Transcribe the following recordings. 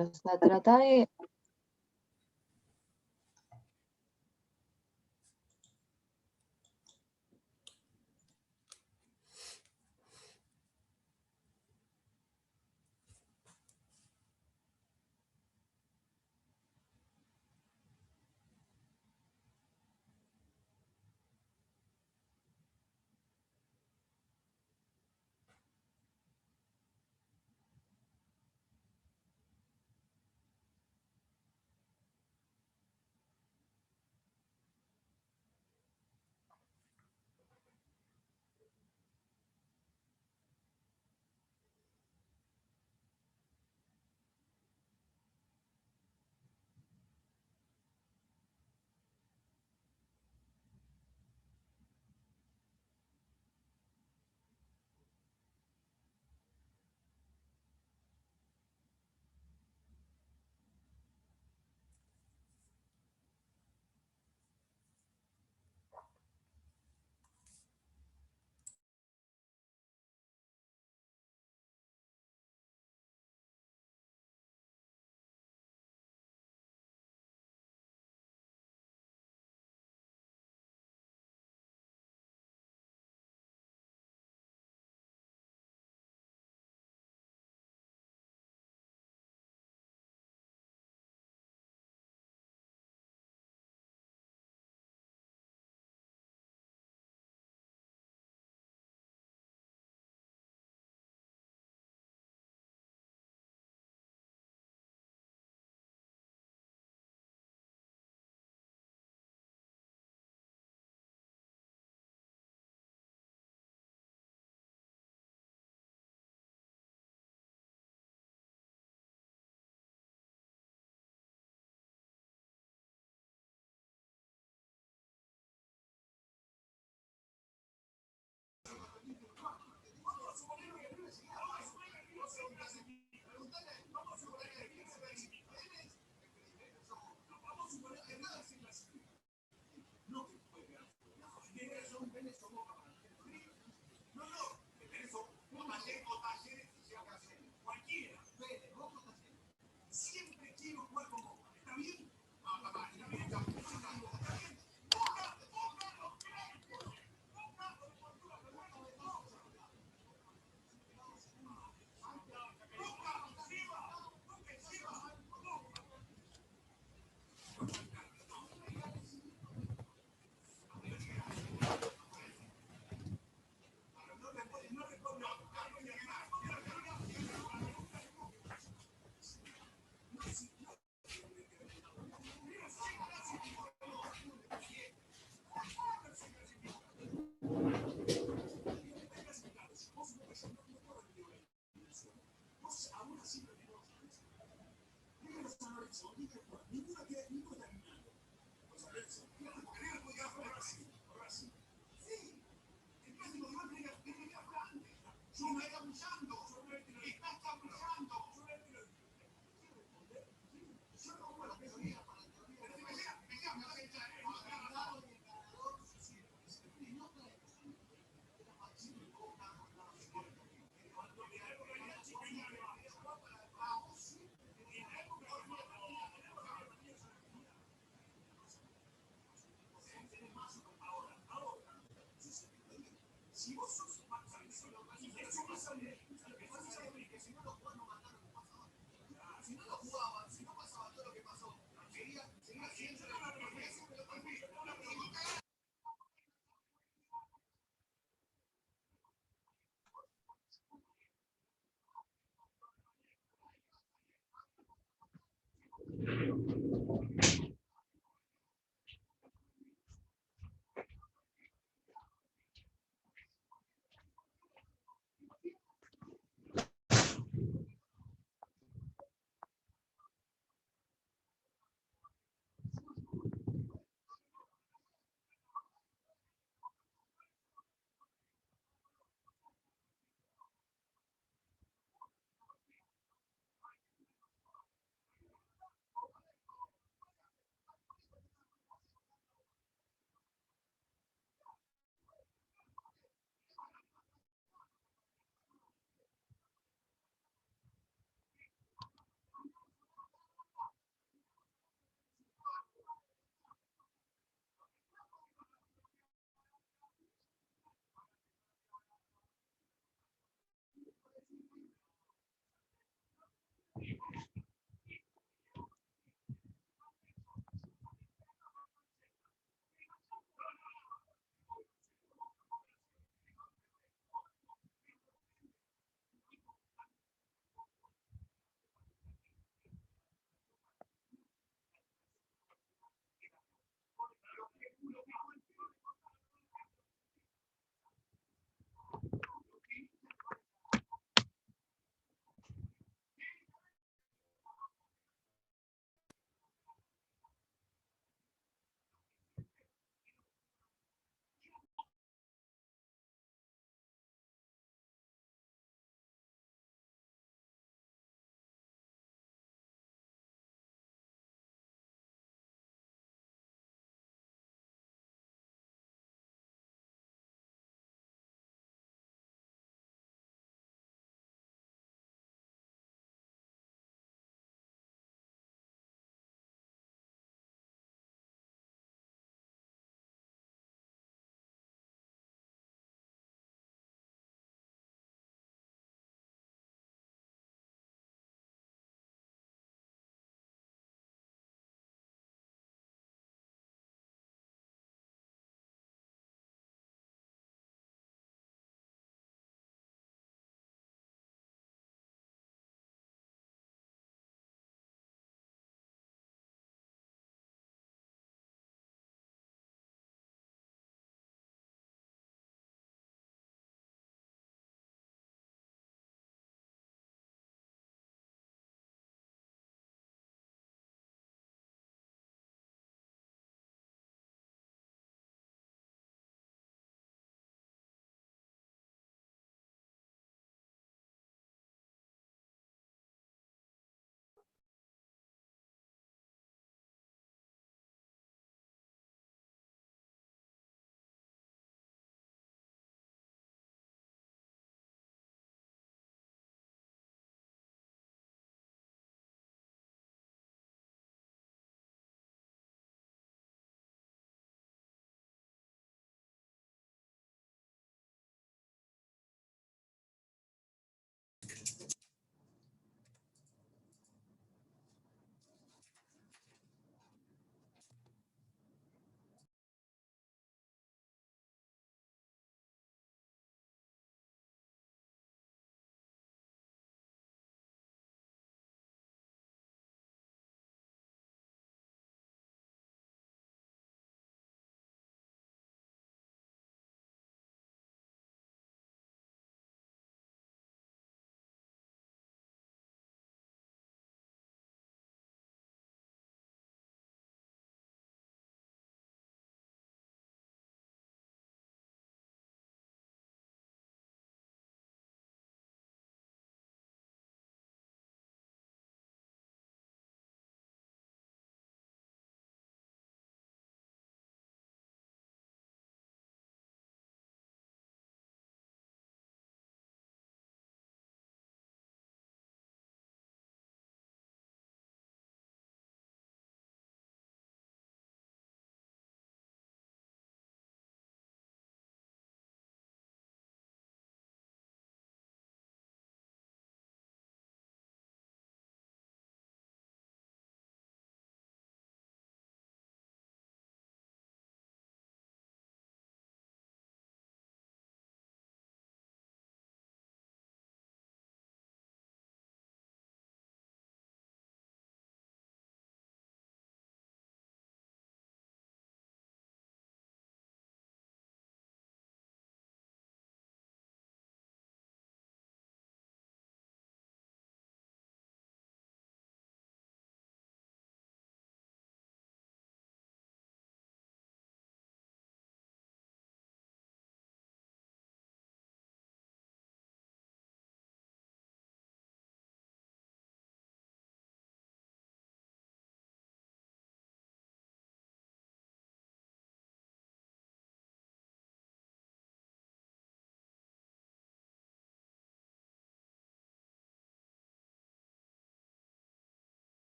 o sea, trata de...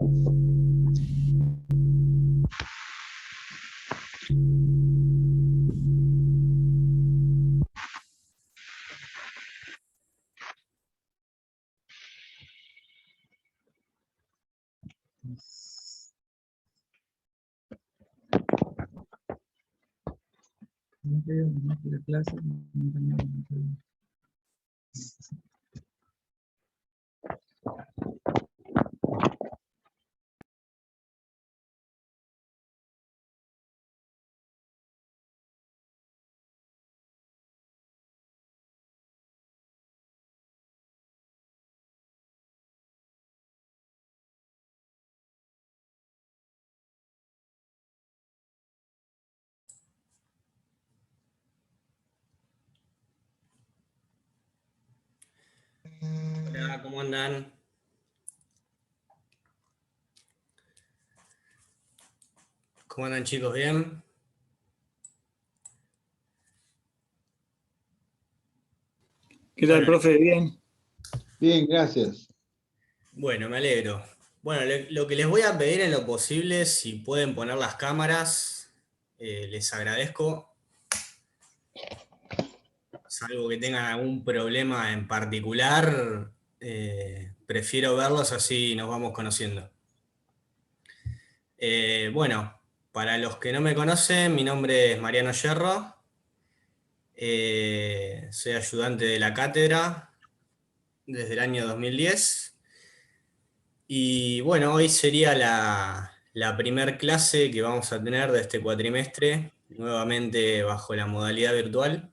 No creo, no la clase. Hola, ¿cómo andan? ¿Cómo andan, chicos? ¿Bien? ¿Qué tal, profe? ¿Bien? Bien, gracias. Bueno, me alegro. Bueno, lo que les voy a pedir en lo posible, si pueden poner las cámaras, les agradezco. Salvo que tengan algún problema en particular, prefiero verlos así nos vamos conociendo. Bueno, para los que no me conocen, mi nombre es Mariano Yerro. Soy ayudante de la cátedra desde el año 2010. Y bueno, hoy sería la primer clase que vamos a tener de este cuatrimestre, nuevamente bajo la modalidad virtual.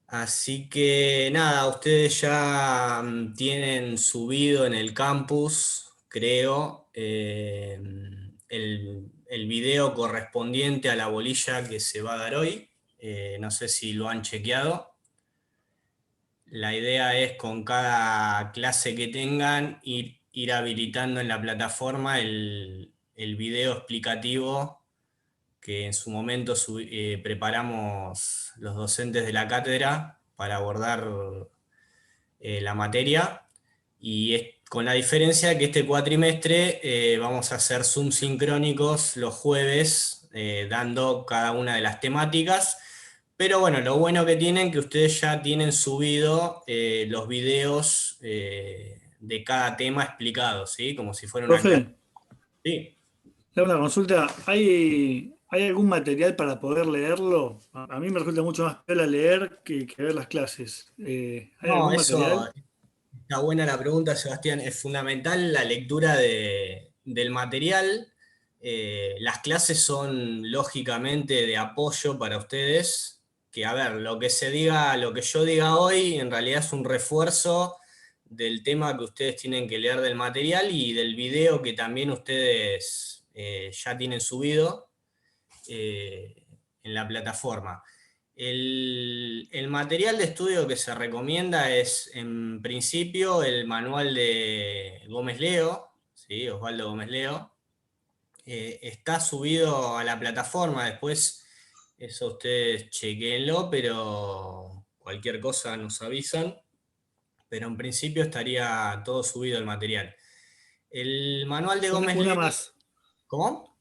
Así que nada, ustedes ya tienen subido en el campus, creo, el video correspondiente a la bolilla que se va a dar hoy. No sé si lo han chequeado. La idea es con cada clase que tengan ir habilitando en la plataforma el video explicativo que en su momento preparamos los docentes de la cátedra para abordar la materia. Y con la diferencia que este cuatrimestre vamos a hacer Zoom sincrónicos los jueves, dando cada una de las temáticas. Pero bueno, lo bueno que tienen que ustedes ya tienen subido los videos de cada tema explicados, ¿sí? Como si fuera una clase. Profe, Sí. le hago una consulta. ¿Hay algún material para poder leerlo? A mí me resulta mucho más piola leer que ver las clases. ¿Hay No, algún eso material? está buena la pregunta, Sebastián. Es fundamental la lectura del material. Las clases son lógicamente de apoyo para ustedes. Que a ver, lo que se diga, lo que yo diga hoy, en realidad es un refuerzo del tema que ustedes tienen que leer del material y del video que también ustedes ya tienen subido en la plataforma. El material de estudio que se recomienda es, en principio, el manual de Gómez Leo, ¿sí? Osvaldo Gómez Leo. Está subido a la plataforma, después eso ustedes chequenlo, pero cualquier cosa nos avisan. Pero en principio estaría todo subido el material. El manual de Gómez Una Leo... más. ¿Cómo?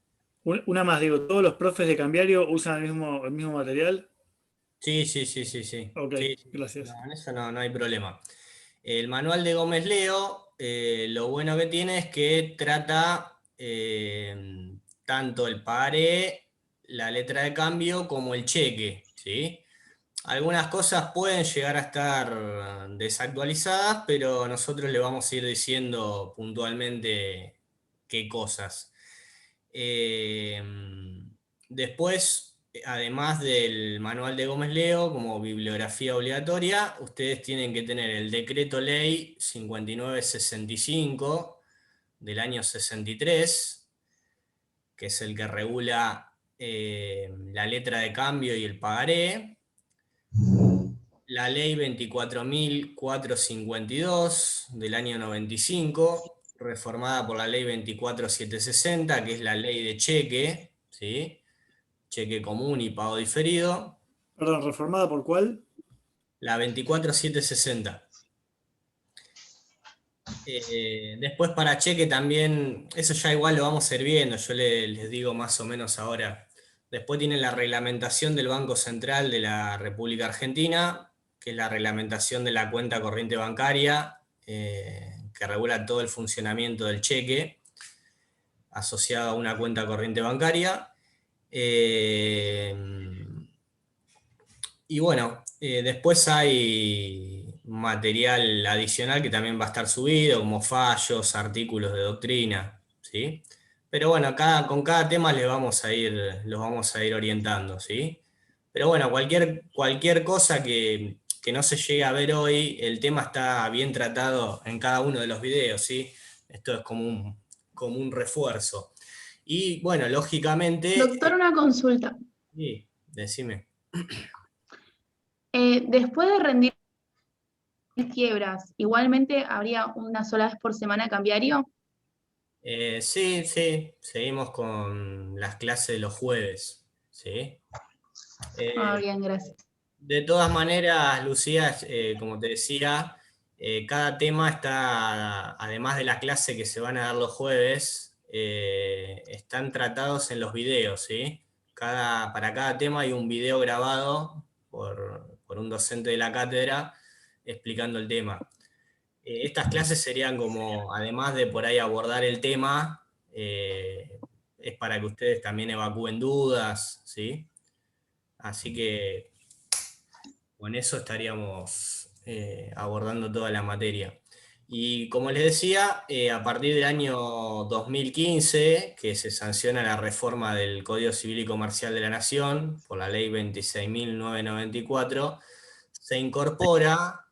Una más, digo, ¿todos los profes de Cambiario usan el mismo material? Sí, sí, sí, sí, sí. Ok, Sí, sí. No, gracias. en eso no hay problema. El manual de Gómez Leo, lo bueno que tiene es que trata tanto el pagaré, la letra de cambio, como el cheque, ¿sí? Algunas cosas pueden llegar a estar desactualizadas, pero nosotros le vamos a ir diciendo puntualmente qué cosas. Eh, Después, además del manual de Gómez Leo como bibliografía obligatoria, ustedes tienen que tener el decreto ley 5965 del año 63, que es el que regula la letra de cambio y el pagaré. La ley 24.452 del año 95, reformada por la ley 24.760, que es la ley de cheque, ¿sí? Cheque común y pago diferido. Perdón, ¿reformada por cuál? La 24.760. Después para cheque también, eso ya igual lo vamos a ir viendo, yo les digo más o menos ahora. Después tienen la reglamentación del Banco Central de la República Argentina, que es la reglamentación de la cuenta corriente bancaria, que regula todo el funcionamiento del cheque asociado a una cuenta corriente bancaria. Eh, y bueno, después hay material adicional que también va a estar subido, como fallos, artículos de doctrina, ¿sí? Pero bueno, con cada tema los vamos a ir orientando, ¿sí? Pero bueno, cualquier cosa que no se llegue a ver hoy, el tema está bien tratado en cada uno de los videos, ¿sí? Esto es como un refuerzo. Y bueno, lógicamente, Doctor, una consulta. sí, decime. Después de rendir quiebras, ¿igualmente habría una sola vez por semana cambiario? Sí, sí, seguimos con las clases de los jueves, ¿sí? Ah, Eh, bien, gracias. de todas maneras, Lucía, como te decía, cada tema está, además de la clase que se van a dar los jueves, están tratados en los videos, ¿sí? Para cada tema hay un video grabado por un docente de la cátedra explicando el tema. Estas clases serían como, además de por ahí abordar el tema, es para que ustedes también evacúen dudas, ¿sí? Así que con eso estaríamos abordando toda la materia. Y como les decía, a partir del año 2015, que se sanciona la reforma del Código Civil y Comercial de la Nación, por la ley 26.994, se incorpora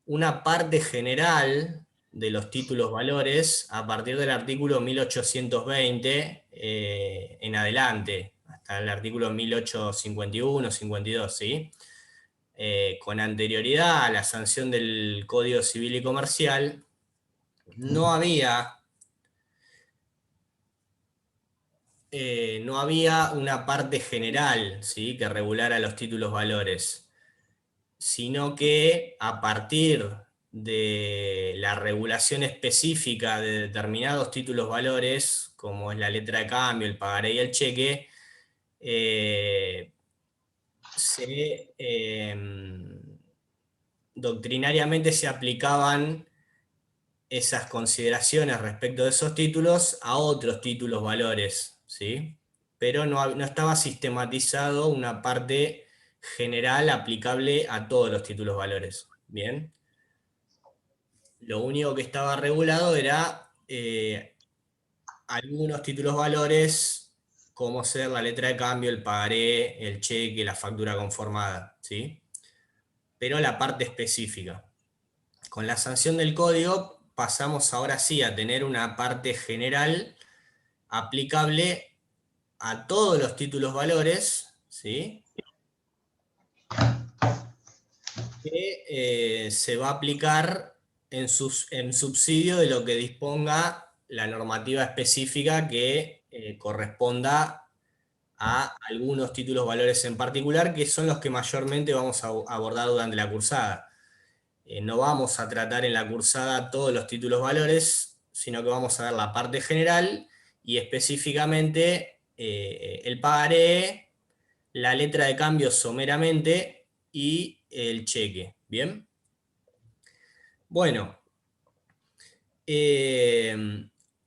una parte general de los títulos valores a partir del artículo 1820 en adelante, hasta el artículo 1851-52, ¿sí? Con anterioridad a la sanción del Código Civil y Comercial, no había, no había una parte general, ¿sí?, que regulara los títulos valores, sino que a partir de la regulación específica de determinados títulos valores, como es la letra de cambio, el pagaré y el cheque, doctrinariamente se aplicaban esas consideraciones respecto de esos títulos a otros títulos valores, ¿sí? Pero no estaba sistematizado una parte general aplicable a todos los títulos valores. Bien. Lo único que estaba regulado era algunos títulos valores, como ser la letra de cambio, el pagaré, el cheque, la factura conformada, ¿sí? Pero la parte específica. Con la sanción del código pasamos ahora sí a tener una parte general aplicable a todos los títulos valores, ¿sí?, que se va a aplicar en subsidio de lo que disponga la normativa específica que corresponda a algunos títulos valores en particular, que son los que mayormente vamos a abordar durante la cursada. No vamos a tratar en la cursada todos los títulos valores, sino que vamos a ver la parte general y específicamente el pagaré, la letra de cambio someramente y el cheque. ¿Bien? Bueno,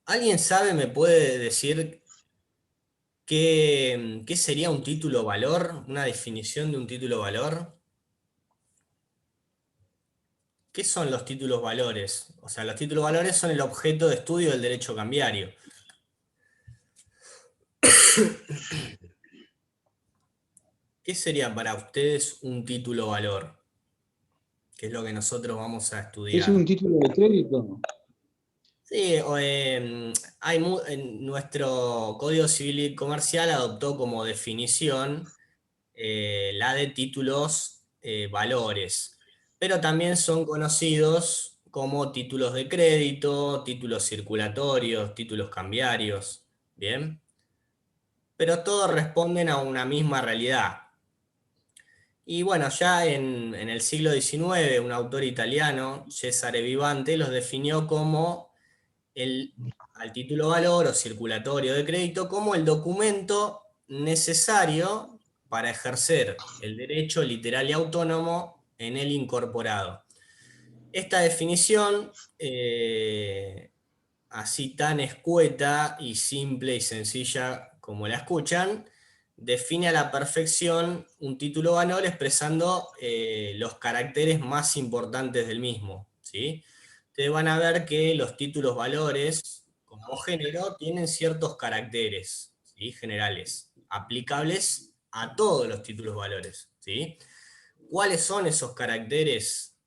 ¿alguien sabe, me puede decir qué sería un título valor? Una definición de un título valor. ¿Qué son los títulos valores? O sea, los títulos valores son el objeto de estudio del derecho cambiario. ¿Qué sería para ustedes un título valor? Que es lo que nosotros vamos a ¿Es estudiar. un título de crédito? Sí, en nuestro Código Civil y Comercial adoptó como definición la de títulos valores, pero también son conocidos como títulos de crédito, títulos circulatorios, títulos cambiarios, ¿bien? Pero todos responden a una misma realidad. Y bueno, ya en el siglo XIX, un autor italiano, Cesare Vivante, los definió como al título valor o circulatorio de crédito como el documento necesario para ejercer el derecho literal y autónomo en él incorporado. Esta definición, así tan escueta y simple y sencilla como la escuchan, define a la perfección un título valor expresando los caracteres más importantes del mismo, ¿sí? Ustedes van a ver que los títulos valores, como género, tienen ciertos caracteres, ¿sí? Generales, aplicables a todos los títulos valores, ¿sí? ¿Cuáles son esos caracteres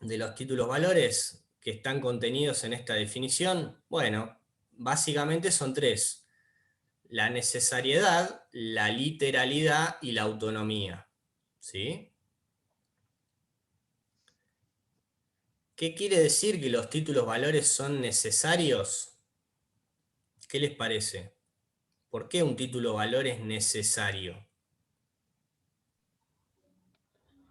de los títulos valores que están contenidos en esta definición? Bueno, básicamente son tres: la necesariedad, la literalidad y la autonomía, ¿sí? ¿Qué quiere decir que los títulos valores son necesarios? ¿Qué les parece? ¿Por qué un título valor es necesario?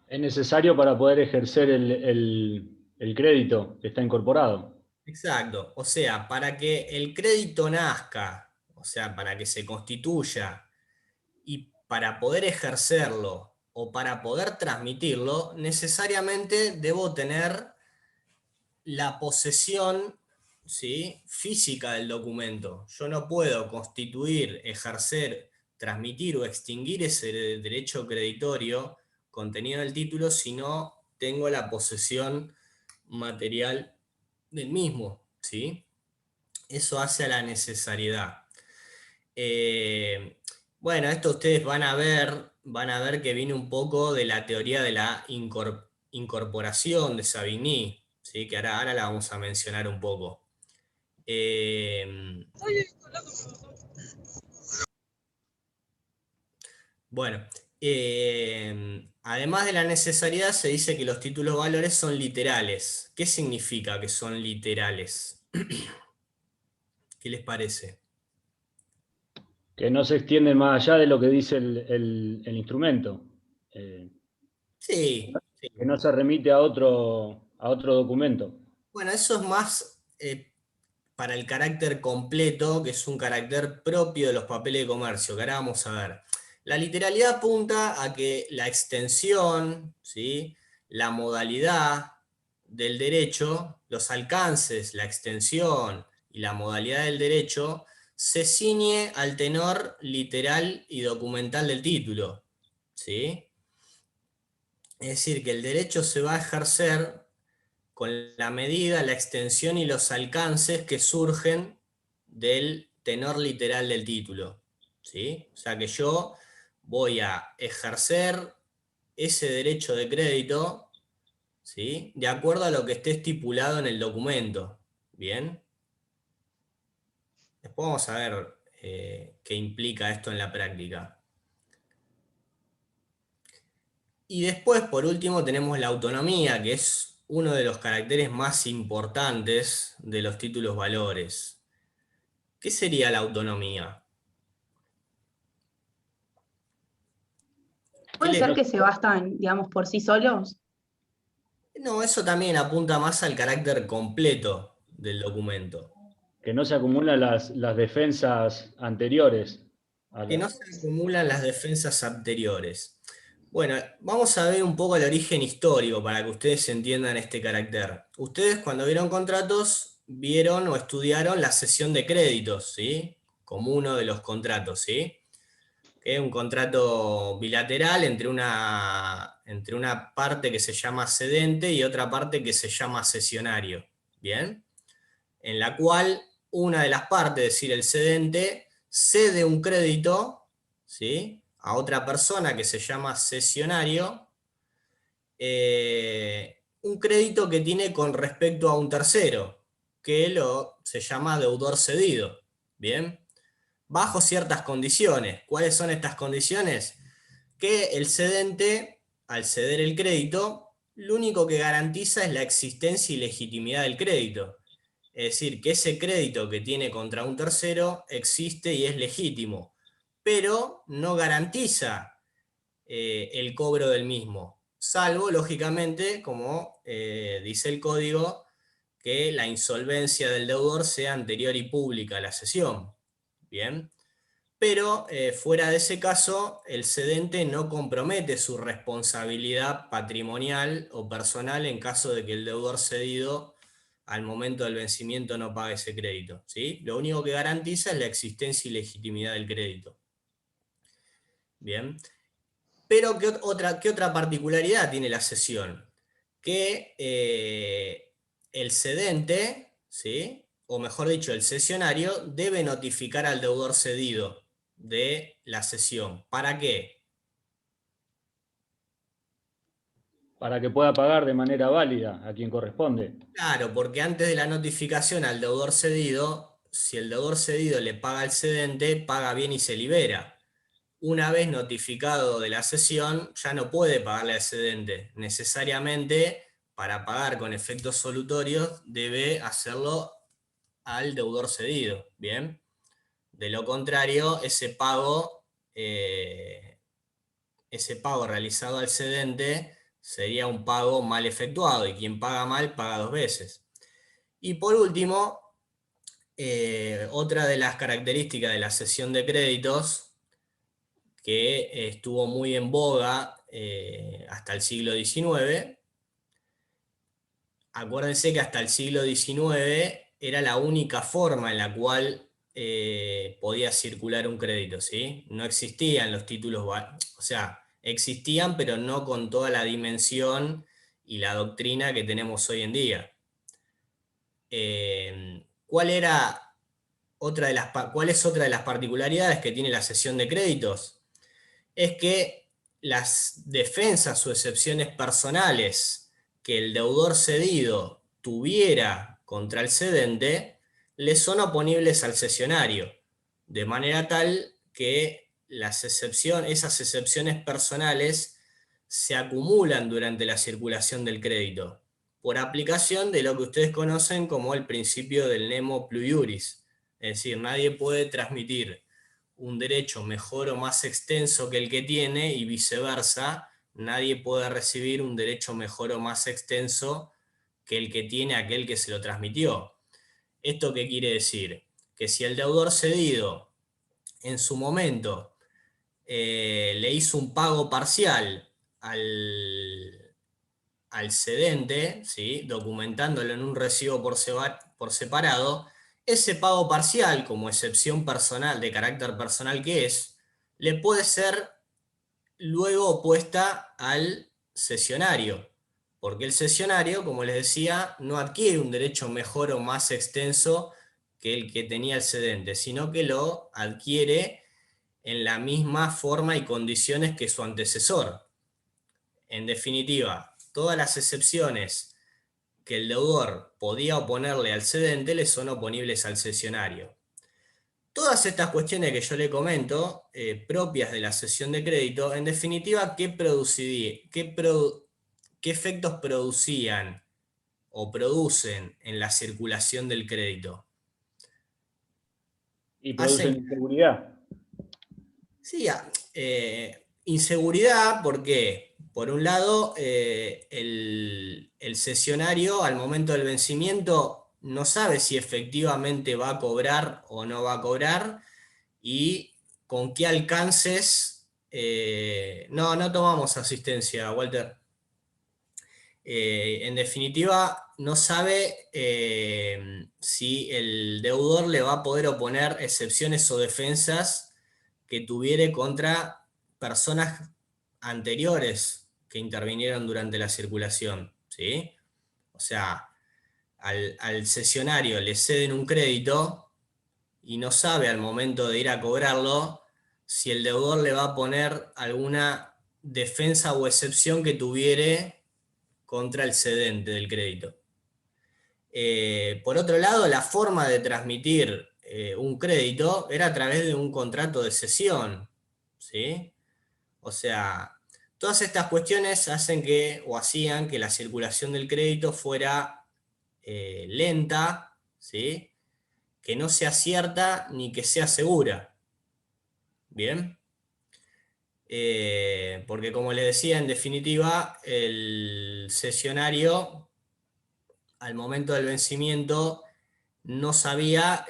Es necesario para poder ejercer el crédito que está incorporado. Exacto, o sea, para que el crédito nazca, o sea, para que se constituya y para poder ejercerlo o para poder transmitirlo, necesariamente debo tener la posesión, ¿sí?, física del documento. Yo no puedo constituir, ejercer, transmitir o extinguir ese derecho creditorio contenido en el título si no tengo la posesión material del mismo, ¿sí? Eso hace a la necesariedad. Bueno, esto ustedes van a ver que viene un poco de la teoría de la incorporación de Savigny, ¿sí? Que ahora la vamos a mencionar un poco. Bueno, además de la necesidad, se dice que los títulos valores son literales. ¿Qué significa que son literales? ¿Qué les parece? Que no se extiende más allá de lo que dice el instrumento. Sí, sí. Que no se remite a otro documento. Bueno, eso es más para el carácter completo, que es un carácter propio de los papeles de comercio, que ahora vamos a ver. La literalidad apunta a que la extensión, ¿sí?, la modalidad del derecho, los alcances, la extensión y la modalidad del derecho, se ciñe al tenor literal y documental del título, ¿sí? Es decir, que el derecho se va a ejercer con la medida, la extensión y los alcances que surgen del tenor literal del título, ¿sí? O sea que yo voy a ejercer ese derecho de crédito, ¿sí?, de acuerdo a lo que esté estipulado en el documento, ¿bien? Después vamos a ver qué implica esto en la práctica. Y después, por último, tenemos la autonomía, que es uno de los caracteres más importantes de los títulos valores. ¿Qué sería la autonomía? ¿Puede ser que se bastan, digamos, por sí solos? No, eso también apunta más al carácter completo del documento. Que no se acumulan las defensas anteriores. Que no se acumulan las defensas anteriores. Bueno, vamos a ver un poco el origen histórico para que ustedes entiendan este carácter. Ustedes, cuando vieron contratos, vieron o estudiaron la cesión de créditos, ¿sí?, como uno de los contratos, ¿sí? Que es un contrato bilateral entre una parte que se llama cedente y otra parte que se llama cesionario, ¿bien? En la cual una de las partes, es decir, el cedente, cede un crédito, ¿sí?, a otra persona que se llama cesionario, un crédito que tiene con respecto a un tercero, que se llama deudor cedido, ¿bien? Bajo ciertas condiciones. ¿Cuáles son estas condiciones? Que el cedente, al ceder el crédito, lo único que garantiza es la existencia y legitimidad del crédito. Es decir, que ese crédito que tiene contra un tercero existe y es legítimo, pero no garantiza el cobro del mismo, salvo, lógicamente, como dice el código, que la insolvencia del deudor sea anterior y pública a la cesión. Bien. Pero fuera de ese caso, el cedente no compromete su responsabilidad patrimonial o personal en caso de que el deudor cedido al momento del vencimiento no pague ese crédito, ¿sí? Lo único que garantiza es la existencia y legitimidad del crédito. Bien. Pero ¿qué otra particularidad tiene la cesión? Que el cedente, ¿sí? O mejor dicho, el cesionario debe notificar al deudor cedido de la cesión. ¿Para qué? Para que pueda pagar de manera válida a quien corresponde. Claro, porque antes de la notificación al deudor cedido, si el deudor cedido le paga al cedente, paga bien y se libera. Una vez notificado de la cesión, ya no puede pagarle al cedente. Necesariamente, para pagar con efectos solutorios, debe hacerlo al deudor cedido. ¿Bien? De lo contrario, ese pago realizado al cedente sería un pago mal efectuado, y quien paga mal paga dos veces. Y por último, otra de las características de la cesión de créditos, que estuvo muy en boga hasta el siglo XIX. Acuérdense que hasta el siglo XIX era la única forma en la cual podía circular un crédito, ¿sí? No existían los títulos, o sea, existían, pero no con toda la dimensión y la doctrina que tenemos hoy en día. ¿Cuál es otra de las particularidades que tiene la cesión de créditos? Es que las defensas o excepciones personales que el deudor cedido tuviera contra el cedente le son oponibles al cesionario, de manera tal que esas excepciones personales se acumulan durante la circulación del crédito, por aplicación de lo que ustedes conocen como el principio del nemo plus iuris. Es decir, nadie puede transmitir un derecho mejor o más extenso que el que tiene, y viceversa, nadie puede recibir un derecho mejor o más extenso que el que tiene aquel que se lo transmitió. ¿Esto qué quiere decir? Que si el deudor cedido en su momento le hizo un pago parcial al cedente, ¿sí? Documentándolo en un recibo por separado, ese pago parcial, como excepción personal, de carácter personal que es, le puede ser luego opuesta al cesionario, porque el cesionario, como les decía, no adquiere un derecho mejor o más extenso que el que tenía el cedente, sino que lo adquiere en la misma forma y condiciones que su antecesor. En definitiva, todas las excepciones que el deudor podía oponerle al cedente le son oponibles al cesionario. Todas estas cuestiones que yo le comento, propias de la cesión de crédito, en definitiva, ¿qué efectos producían o producen en la circulación del crédito? Y producen inseguridad. Sí, inseguridad porque, por un lado, el cesionario al momento del vencimiento no sabe si efectivamente va a cobrar o no va a cobrar, y con qué alcances. No tomamos asistencia, Walter. En definitiva, no sabe si el deudor le va a poder oponer excepciones o defensas que tuviere contra personas anteriores que intervinieron durante la circulación, ¿sí? O sea, al cesionario le ceden un crédito y no sabe al momento de ir a cobrarlo si el deudor le va a poner alguna defensa o excepción que tuviere contra el cedente del crédito. Por otro lado, la forma de transmitir un crédito era a través de un contrato de cesión, ¿sí? O sea, todas estas cuestiones hacían que la circulación del crédito fuera lenta, ¿sí? Que no sea cierta ni que sea segura. Bien. porque como les decía, en definitiva, el cesionario, al momento del vencimiento, no sabía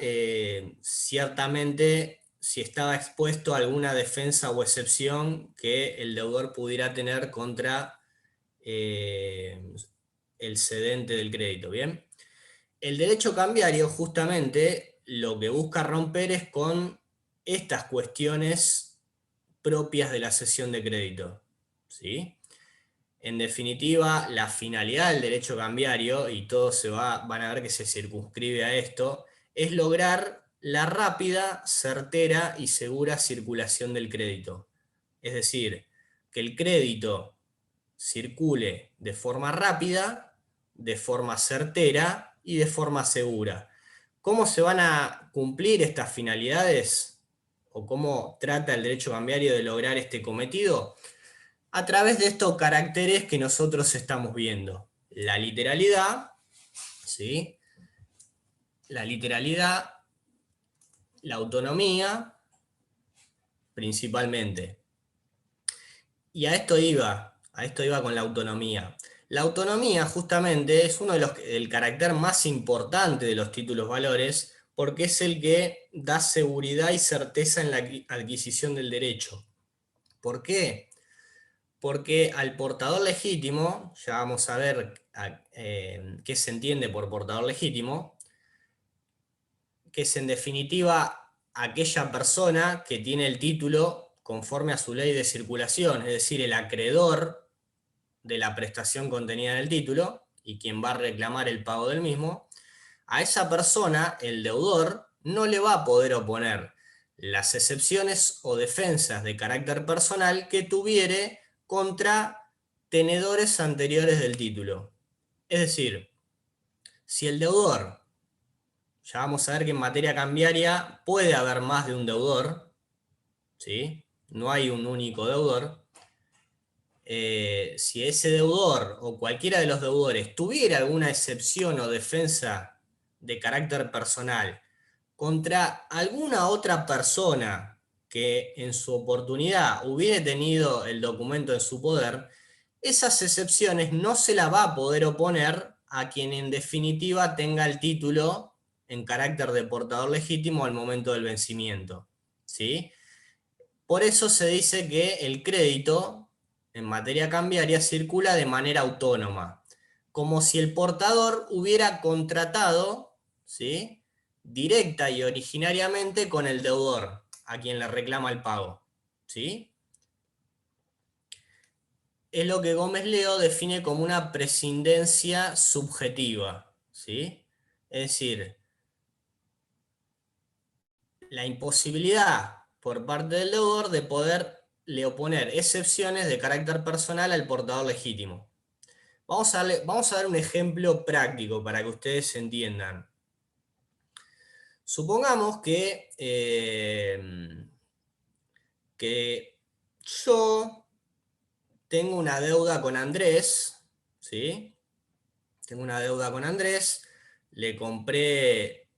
ciertamente si estaba expuesto a alguna defensa o excepción que el deudor pudiera tener contra el cedente del crédito, ¿bien? El derecho cambiario justamente lo que busca romper es con estas cuestiones propias de la cesión de crédito, ¿sí? En definitiva, la finalidad del derecho cambiario, y todos van a ver que se circunscribe a esto, es lograr la rápida, certera y segura circulación del crédito. Es decir, que el crédito circule de forma rápida, de forma certera y de forma segura. ¿Cómo se van a cumplir estas finalidades? ¿O cómo trata el derecho cambiario de lograr este cometido? A través de estos caracteres que nosotros estamos viendo. La literalidad, ¿sí? La literalidad, la autonomía, principalmente. Y a esto iba con la autonomía. La autonomía justamente es uno de el carácter más importante de los títulos valores, porque es el que da seguridad y certeza en la adquisición del derecho. ¿Por qué? Porque al portador legítimo, ya vamos a ver qué se entiende por portador legítimo, que es en definitiva aquella persona que tiene el título conforme a su ley de circulación, es decir, el acreedor de la prestación contenida en el título y quien va a reclamar el pago del mismo. A esa persona, el deudor, no le va a poder oponer las excepciones o defensas de carácter personal que tuviere contra tenedores anteriores del título. Es decir, si el deudor, ya vamos a ver que en materia cambiaria puede haber más de un deudor, ¿sí? No hay un único deudor. Si ese deudor o cualquiera de los deudores tuviera alguna excepción o defensa de carácter personal contra alguna otra persona que en su oportunidad hubiera tenido el documento en su poder, esas excepciones no se las va a poder oponer a quien en definitiva tenga el título en carácter de portador legítimo al momento del vencimiento, ¿sí? Por eso se dice que el crédito en materia cambiaria circula de manera autónoma, como si el portador hubiera contratado, ¿sí?, directa y originariamente con el deudor, a quien le reclama el pago, ¿sí? Es lo que Gómez Leo define como una prescindencia subjetiva, ¿sí? Es decir, la imposibilidad por parte del deudor de poderle oponer excepciones de carácter personal al portador legítimo. Vamos a dar un ejemplo práctico para que ustedes entiendan. Supongamos que yo tengo una deuda con Andrés, ¿sí? Tengo una deuda con Andrés, le compré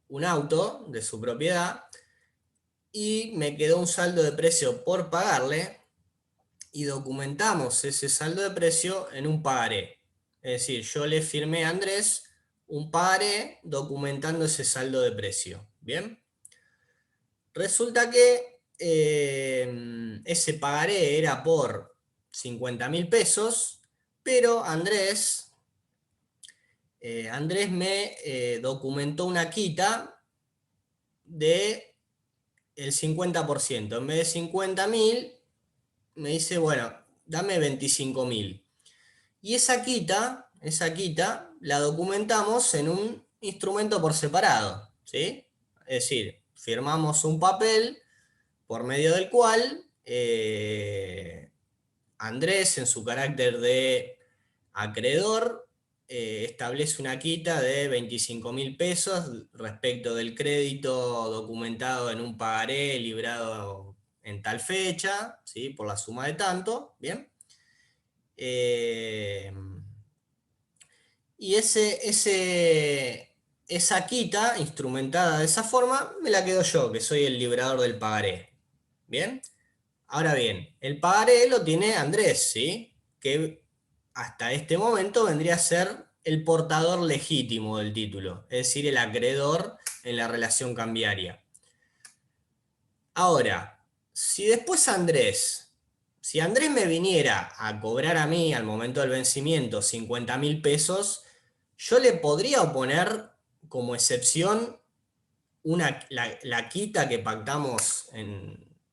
un auto de su propiedad y me quedó un saldo de precio por pagarle y documentamos ese saldo de precio en un pagaré. Es decir, yo le firmé a Andrés un pagaré documentando ese saldo de precio. ¿Bien? Resulta que ese pagaré era por 50.000 pesos, pero Andrés me documentó una quita de el 50%. En vez de 50.000, me dice, bueno, dame 25.000. Y esa quita la documentamos en un instrumento por separado, ¿sí? Es decir, firmamos un papel por medio del cual Andrés, en su carácter de acreedor, establece una quita de 25.000 pesos respecto del crédito documentado en un pagaré librado en tal fecha, ¿sí?, por la suma de tanto, ¿bien? Y esa quita, instrumentada de esa forma, me la quedo yo, que soy el librador del pagaré. ¿Bien? Ahora bien, el pagaré lo tiene Andrés, ¿sí? Que hasta este momento vendría a ser el portador legítimo del título, es decir, el acreedor en la relación cambiaria. Ahora, si después si Andrés me viniera a cobrar a mí al momento del vencimiento 50.000 pesos, yo le podría oponer como excepción la quita que pactamos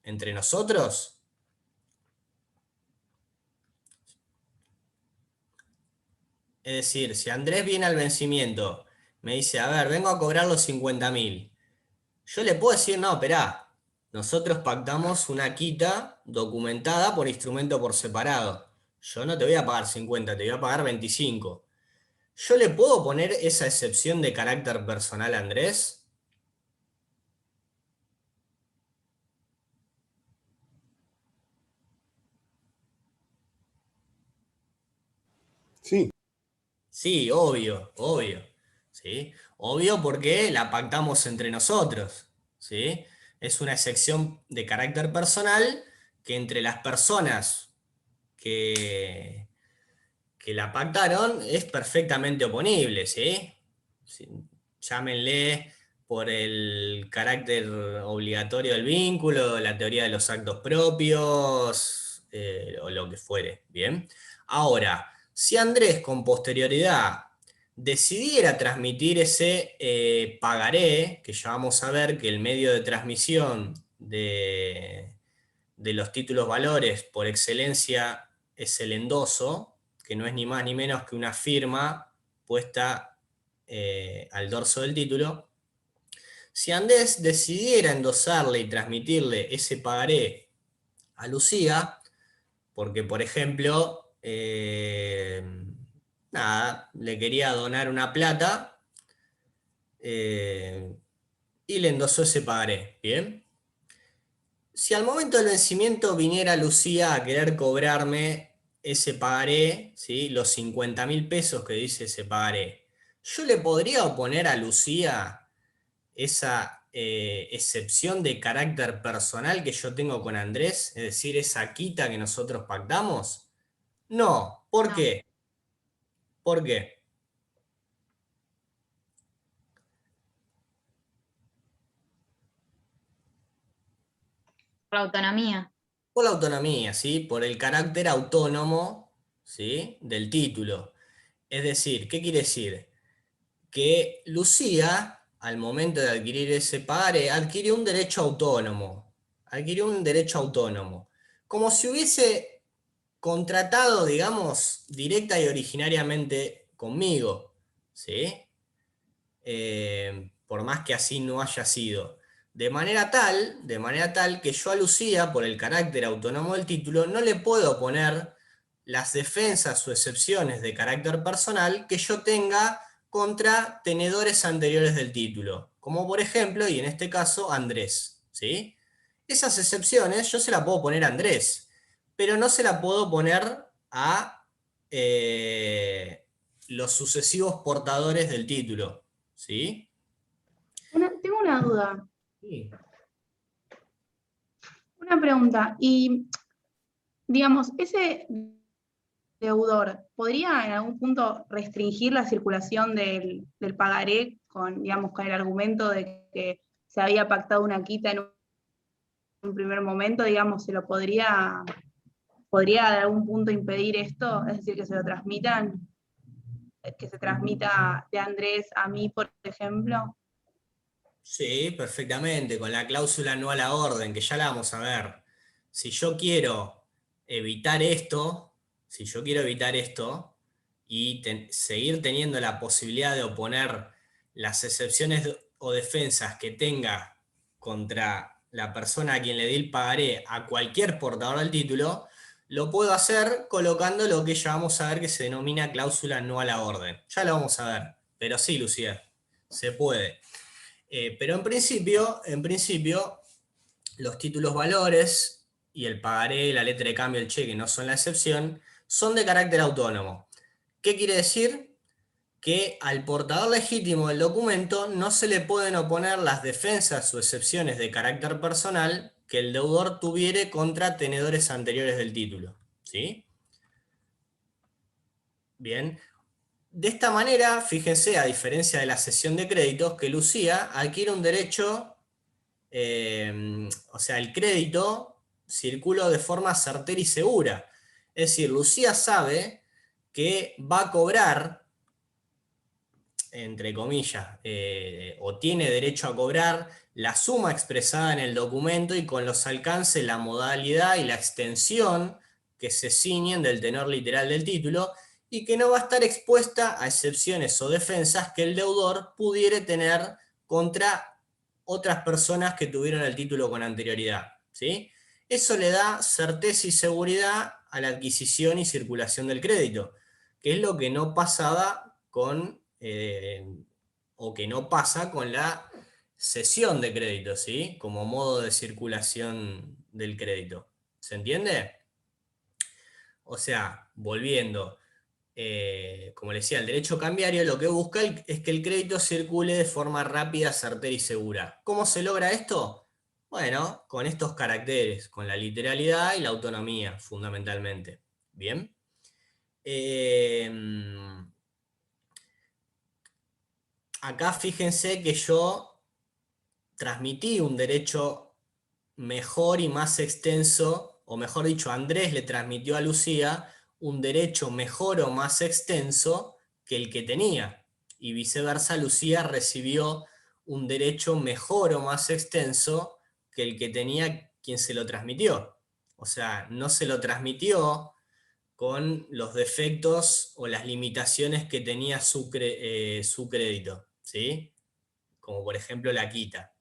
entre nosotros. Es decir, si Andrés viene al vencimiento, me dice, a ver, vengo a cobrar los 50.000. Yo le puedo decir, no, esperá, nosotros pactamos una quita documentada por instrumento por separado. Yo no te voy a pagar 50, te voy a pagar 25. ¿Yo le puedo poner esa excepción de carácter personal a Andrés? Sí, Sí, obvio, obvio. ¿Sí? Obvio porque la pactamos entre nosotros. ¿Sí? Es una excepción de carácter personal que entre las personas que la pactaron es perfectamente oponible, ¿sí? Sí, llámenle por el carácter obligatorio del vínculo, la teoría de los actos propios, o lo que fuere, ¿bien? Ahora, si Andrés con posterioridad decidiera transmitir ese pagaré, que ya vamos a ver que el medio de transmisión de los títulos valores por excelencia es el endoso, que no es ni más ni menos que una firma puesta al dorso del título. Si Andrés decidiera endosarle y transmitirle ese pagaré a Lucía, porque por ejemplo, nada, le quería donar una plata y le endosó ese pagaré, ¿bien? Si al momento del vencimiento viniera Lucía a querer cobrarme ese pagaré, ¿sí? Los 50.000 pesos que dice ese pagaré, ¿yo le podría oponer a Lucía esa excepción de carácter personal que yo tengo con Andrés? Es decir, esa quita que nosotros pactamos. No, ¿por No. qué? ¿Por qué? Por la autonomía. Por la autonomía, ¿sí? Por el carácter autónomo, ¿sí? Del título. Es decir, ¿qué quiere decir? Que Lucía, al momento de adquirir ese pagaré, adquirió un derecho autónomo. Adquirió un derecho autónomo. Como si hubiese contratado, digamos, directa y originariamente conmigo, ¿sí? Por más que así no haya sido. De manera tal que yo a Lucía, por el carácter autónomo del título, no le puedo poner las defensas o excepciones de carácter personal que yo tenga contra tenedores anteriores del título, como por ejemplo, y en este caso, Andrés, ¿sí? Esas excepciones yo se las puedo poner a Andrés, pero no se la puedo poner a los sucesivos portadores del título, ¿sí? Tengo una duda, Sí. una pregunta. Y, digamos, ese deudor, ¿podría en algún punto restringir la circulación del pagaré con, digamos, con el argumento de que se había pactado una quita en un primer momento? Digamos, ¿se lo podría de algún punto impedir esto? Es decir, que se lo transmitan, que se transmita de Andrés a mí, por ejemplo. Sí, perfectamente, con la cláusula no a la orden, que ya la vamos a ver. Si yo quiero evitar esto, si yo quiero evitar esto y seguir teniendo la posibilidad de oponer las excepciones o defensas que tenga contra la persona a quien le di el pagaré a cualquier portador del título, lo puedo hacer colocando lo que ya vamos a ver que se denomina cláusula no a la orden. Ya lo vamos a ver, pero sí, Lucía, se puede. Pero en principio, los títulos valores y el pagaré, la letra de cambio, el cheque no son la excepción, son de carácter autónomo. ¿Qué quiere decir? Que al portador legítimo del documento no se le pueden oponer las defensas o excepciones de carácter personal que el deudor tuviere contra tenedores anteriores del título. ¿Sí? Bien. De esta manera, fíjense, a diferencia de la cesión de créditos, que Lucía adquiere un derecho, o sea, el crédito circuló de forma certera y segura. Es decir, Lucía sabe que va a cobrar, entre comillas, o tiene derecho a cobrar la suma expresada en el documento y con los alcances, la modalidad y la extensión que se ciñen del tenor literal del título, y que no va a estar expuesta a excepciones o defensas que el deudor pudiere tener contra otras personas que tuvieron el título con anterioridad. ¿Sí? Eso le da certeza y seguridad a la adquisición y circulación del crédito, que es lo que no pasaba con, o que no pasa con la cesión de crédito, ¿sí? Como modo de circulación del crédito. ¿Se entiende? O sea, volviendo, como les decía, el derecho cambiario lo que busca es que el crédito circule de forma rápida, certera y segura. ¿Cómo se logra esto? Bueno, con estos caracteres, con la literalidad y la autonomía, fundamentalmente. Bien. Acá fíjense que yo transmití un derecho mejor y más extenso, o mejor dicho, Andrés le transmitió a Lucía un derecho mejor o más extenso que el que tenía, y viceversa, Lucía recibió un derecho mejor o más extenso que el que tenía quien se lo transmitió. O sea, no se lo transmitió con los defectos o las limitaciones que tenía su crédito, ¿sí? Como por ejemplo la quita.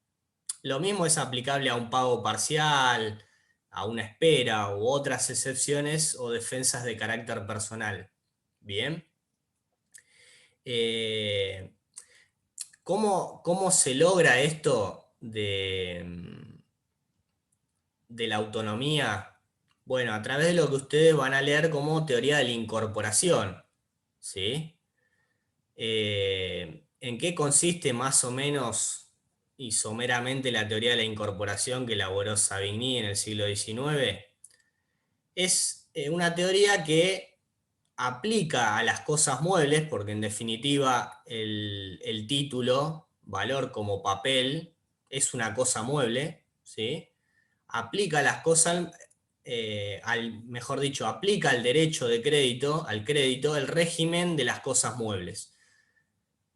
Lo mismo es aplicable a un pago parcial, a una espera u otras excepciones o defensas de carácter personal. Bien. ¿Cómo se logra esto de la autonomía? Bueno, a través de lo que ustedes van a leer como teoría de la incorporación. ¿Sí? ¿En qué consiste más o menos y someramente la teoría de la incorporación que elaboró Savigny en el siglo XIX? Es una teoría que aplica a las cosas muebles, porque en definitiva el título, valor como papel, es una cosa mueble, ¿sí? Aplica a las cosas, mejor dicho, aplica al derecho de crédito, al crédito, el régimen de las cosas muebles.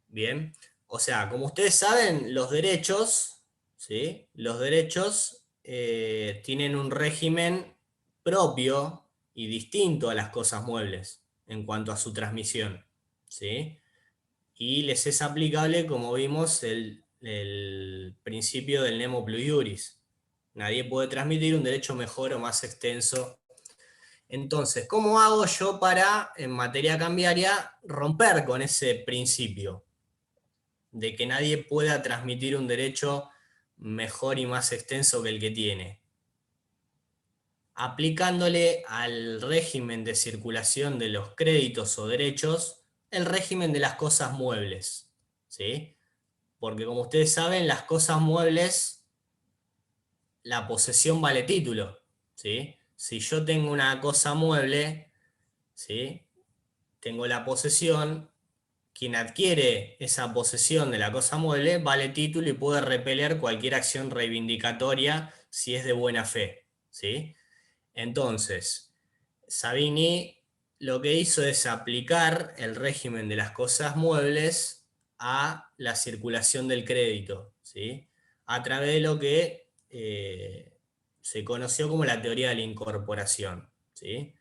Bien, o sea, como ustedes saben, los derechos, ¿sí? Los derechos tienen un régimen propio y distinto a las cosas muebles en cuanto a su transmisión, ¿sí? Y les es aplicable, como vimos, el principio del nemo plus iuris. Nadie puede transmitir un derecho mejor o más extenso. Entonces, ¿cómo hago yo para, en materia cambiaria, romper con ese principio de que nadie pueda transmitir un derecho mejor y más extenso que el que tiene? Aplicándole al régimen de circulación de los créditos o derechos el régimen de las cosas muebles, ¿sí? Porque como ustedes saben, las cosas muebles, la posesión vale título, ¿sí? Si yo tengo una cosa mueble, ¿sí? Tengo la posesión, quien adquiere esa posesión de la cosa mueble vale título y puede repeler cualquier acción reivindicatoria si es de buena fe, ¿sí? Entonces, Savigny lo que hizo es aplicar el régimen de las cosas muebles a la circulación del crédito, ¿sí? A través de lo que se conoció como la teoría de la incorporación, ¿sí?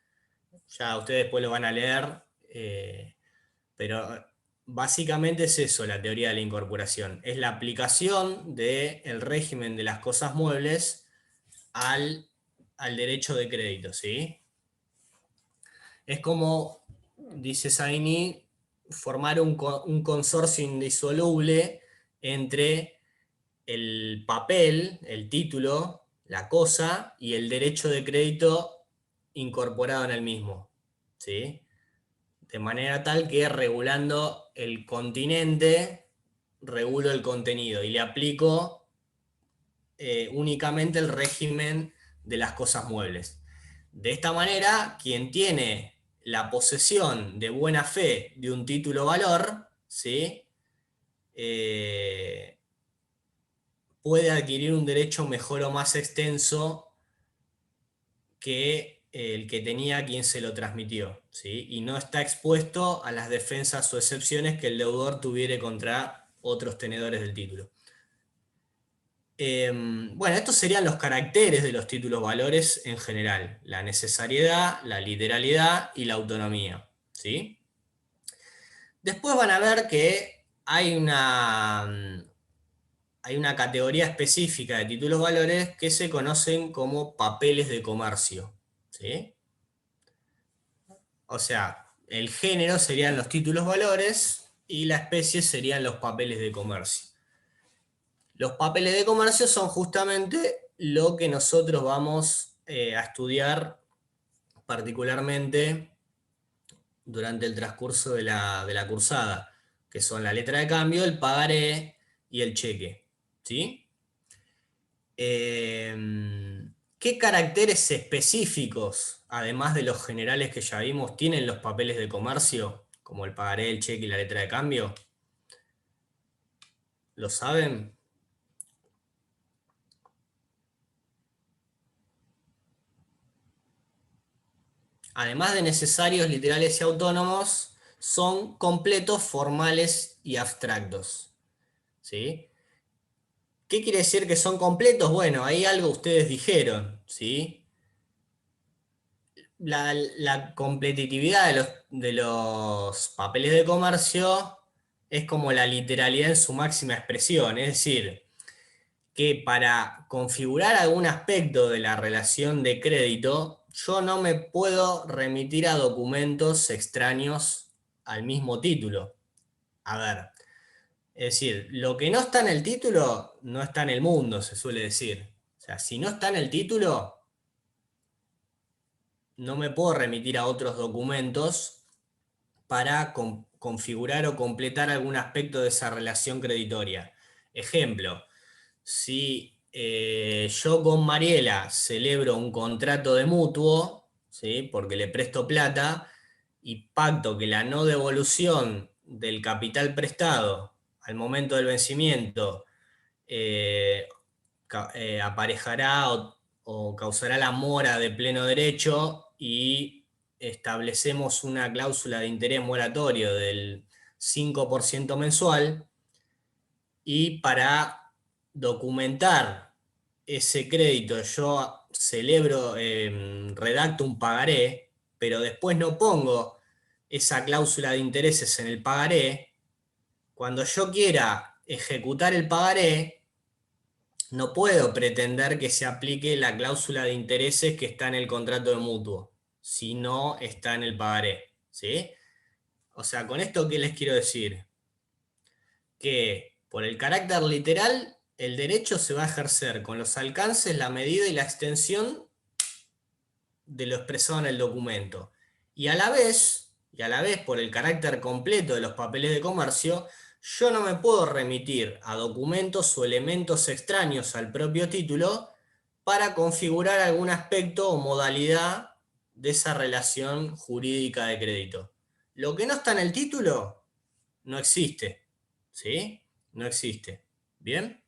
Ya ustedes después lo van a leer, pero básicamente es eso la teoría de la incorporación. Es la aplicación del régimen de las cosas muebles al derecho de crédito, ¿sí? Es como, dice Savigny, formar un consorcio indisoluble entre el papel, el título, la cosa, y el derecho de crédito incorporado en el mismo, ¿sí? De manera tal que regulando el continente, regulo el contenido y le aplico únicamente el régimen de las cosas muebles. De esta manera, quien tiene la posesión de buena fe de un título valor, ¿sí? Puede adquirir un derecho mejor o más extenso que el que tenía quien se lo transmitió, ¿sí? Y no está expuesto a las defensas o excepciones que el deudor tuviere contra otros tenedores del título. Bueno, estos serían los caracteres de los títulos valores en general: la necesariedad, la literalidad y la autonomía, ¿sí? Después van a ver que hay una categoría específica de títulos valores que se conocen como papeles de comercio, ¿sí? O sea, el género serían los títulos valores y la especie serían los papeles de comercio. Los papeles de comercio son justamente lo que nosotros vamos a estudiar particularmente durante el transcurso de la cursada, que son la letra de cambio, el pagaré y el cheque, ¿sí? ¿Qué caracteres específicos, además de los generales que ya vimos, tienen los papeles de comercio, como el pagaré, el cheque y la letra de cambio? ¿Lo saben? Además de necesarios, literales y autónomos, son completos, formales y abstractos, ¿sí? ¿Qué quiere decir que son completos? Bueno, ahí algo ustedes dijeron, ¿sí? La competitividad de los papeles de comercio es como la literalidad en su máxima expresión, es decir, que para configurar algún aspecto de la relación de crédito, yo no me puedo remitir a documentos extraños al mismo título. A ver, es decir, lo que no está en el título no está en el mundo, se suele decir. O sea, si no está en el título, no me puedo remitir a otros documentos para configurar o completar algún aspecto de esa relación creditoria. Ejemplo, si yo con Mariela celebro un contrato de mutuo, ¿sí? Porque le presto plata, y pacto que la no devolución del capital prestado al momento del vencimiento aparejará o causará la mora de pleno derecho, y establecemos una cláusula de interés moratorio del 5% mensual, y para documentar ese crédito yo celebro, redacto un pagaré, pero después no pongo esa cláusula de intereses en el pagaré. Cuando yo quiera ejecutar el pagaré, no puedo pretender que se aplique la cláusula de intereses que está en el contrato de mutuo, si no está en el pagaré, ¿sí? O sea, ¿con esto qué les quiero decir? Que por el carácter literal, el derecho se va a ejercer con los alcances, la medida y la extensión de lo expresado en el documento. Y a la vez, por el carácter completo de los papeles de comercio, yo no me puedo remitir a documentos o elementos extraños al propio título para configurar algún aspecto o modalidad de esa relación jurídica de crédito. Lo que no está en el título no existe, ¿sí? No existe. ¿Bien?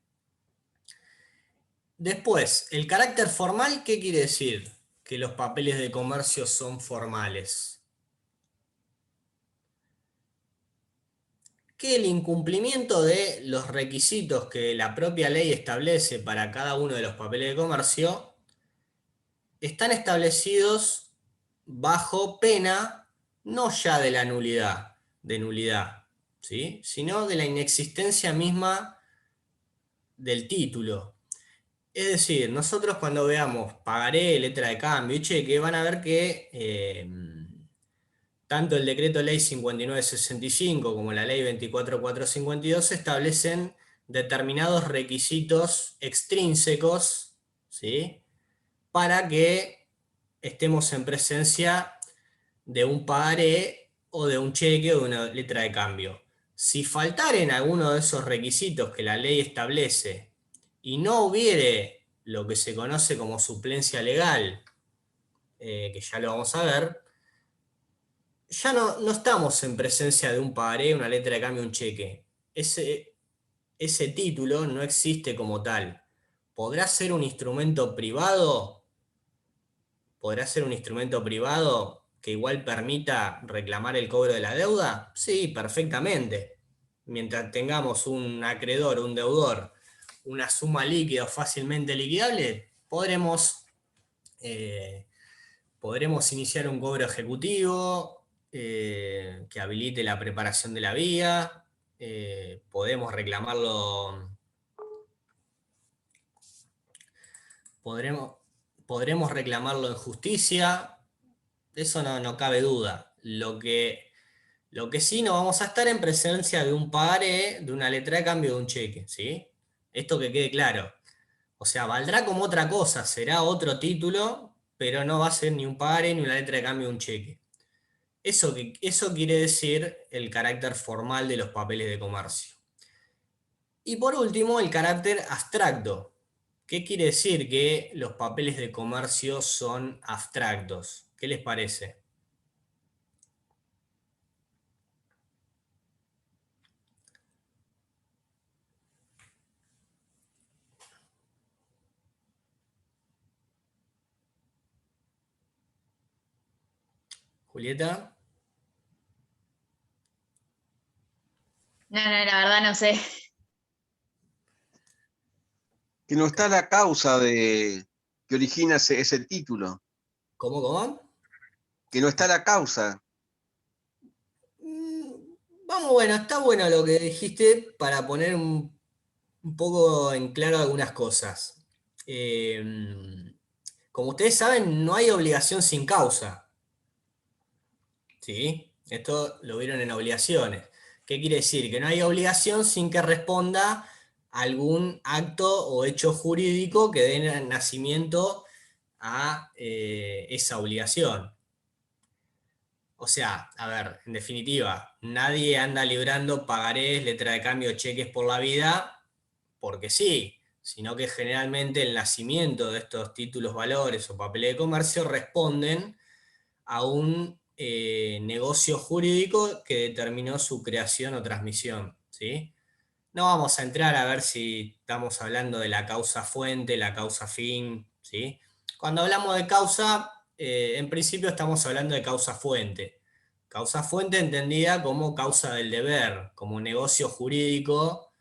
Después, el carácter formal, ¿qué quiere decir? Que los papeles de comercio son formales. Que el incumplimiento de los requisitos que la propia ley establece para cada uno de los papeles de comercio están establecidos bajo pena no ya de la nulidad, ¿sí? Sino de la inexistencia misma del título. Es decir, nosotros cuando veamos pagaré, letra de cambio y cheque, van a ver que tanto el decreto ley 5965 como la ley 24452 establecen determinados requisitos extrínsecos, ¿sí? Para que estemos en presencia de un pagaré o de un cheque o de una letra de cambio. Si faltaren alguno de esos requisitos que la ley establece y no hubiere lo que se conoce como suplencia legal, que ya lo vamos a ver, ya no estamos en presencia de un pagaré, una letra de cambio, un cheque. Ese título no existe como tal. ¿Podrá ser un instrumento privado? ¿Podrá ser un instrumento privado que igual permita reclamar el cobro de la deuda? Sí, perfectamente. Mientras tengamos un acreedor, un deudor, una suma líquida o fácilmente liquidable, podremos iniciar un cobro ejecutivo que habilite la preparación de la vía, podemos reclamarlo, podremos reclamarlo en justicia, eso no cabe duda. Lo que sí no vamos a estar en presencia de un pagaré, de una letra de cambio, de un cheque, ¿sí? Esto que quede claro. O sea, valdrá como otra cosa, será otro título, pero no va a ser ni un pagaré, ni una letra de cambio, un cheque. Eso quiere decir el carácter formal de los papeles de comercio. Y por último, el carácter abstracto. ¿Qué quiere decir que los papeles de comercio son abstractos? ¿Qué les parece? Julieta. No, la verdad no sé. Que no está la causa que origina ese título. ¿Cómo? Que no está la causa. Vamos, bueno, está bueno lo que dijiste para poner un poco en claro algunas cosas. Como ustedes saben, no hay obligación sin causa. ¿Sí? Esto lo vieron en obligaciones. ¿Qué quiere decir? Que no hay obligación sin que responda algún acto o hecho jurídico que dé nacimiento a esa obligación. O sea, a ver, en definitiva, nadie anda librando pagarés, letra de cambio, cheques por la vida porque sí, sino que generalmente el nacimiento de estos títulos valores o papeles de comercio responden a un negocio jurídico que determinó su creación o transmisión, ¿sí? No vamos a entrar a ver si estamos hablando de la causa fuente, la causa fin, ¿sí? Cuando hablamos de causa, en principio estamos hablando de causa fuente. Causa fuente entendida como causa del deber, como negocio jurídico,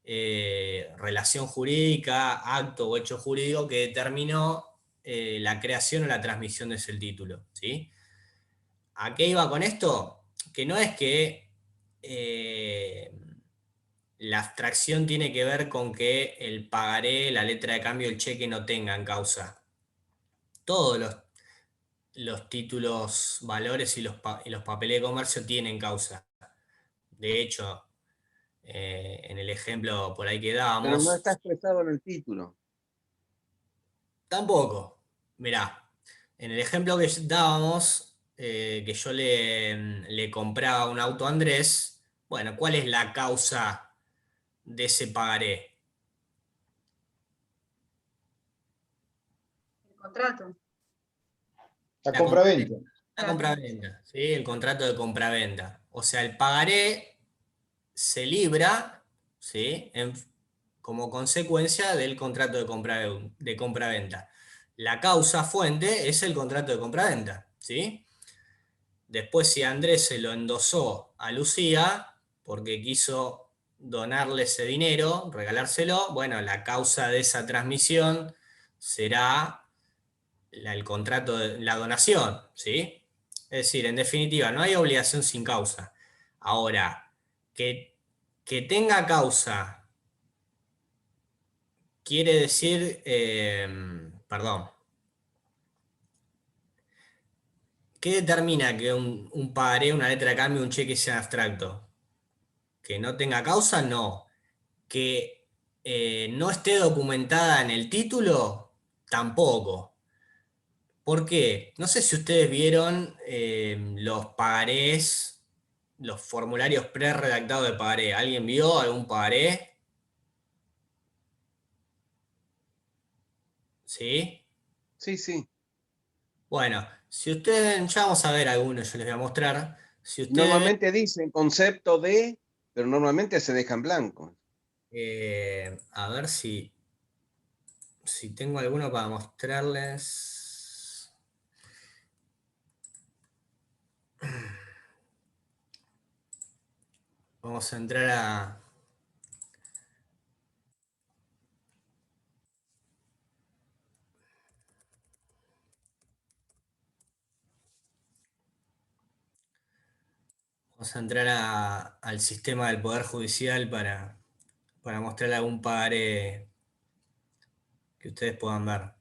relación jurídica, acto o hecho jurídico que determinó la creación o la transmisión de ese título, ¿sí? ¿A qué iba con esto? Que no es que la abstracción tiene que ver con que el pagaré, la letra de cambio, el cheque no tengan causa. Todos los títulos, valores y los papeles de comercio tienen causa. De hecho, en el ejemplo por ahí que dábamos... Pero no está expresado en el título. Tampoco. Mirá, en el ejemplo que dábamos, que yo le compraba un auto a Andrés, bueno, ¿cuál es la causa de ese pagaré? El contrato. La compraventa. La compraventa, ¿sí? El contrato de compraventa. O sea, el pagaré se libra, ¿sí? Como consecuencia del contrato de compraventa. La causa fuente es el contrato de compraventa, ¿sí? Después, si Andrés se lo endosó a Lucía porque quiso donarle ese dinero, regalárselo, bueno, la causa de esa transmisión será el contrato de la donación, ¿sí? Es decir, en definitiva, no hay obligación sin causa. Ahora, que tenga causa quiere decir, perdón, ¿qué determina que un pagaré, una letra de cambio, un cheque sea abstracto? ¿Que no tenga causa? No. ¿Que no esté documentada en el título? Tampoco. ¿Por qué? No sé si ustedes vieron los pagarés, los formularios pre-redactados de pagaré. ¿Alguien vio algún pagaré? ¿Sí? Sí, sí. Bueno, si ustedes, ya vamos a ver algunos, yo les voy a mostrar. Si ustedes ven, Normalmente dicen concepto de, pero normalmente se dejan blanco. a ver si tengo alguno para mostrarles. Vamos a entrar a... Vamos a entrar al sistema del Poder Judicial para mostrar algún pagaré que ustedes puedan ver.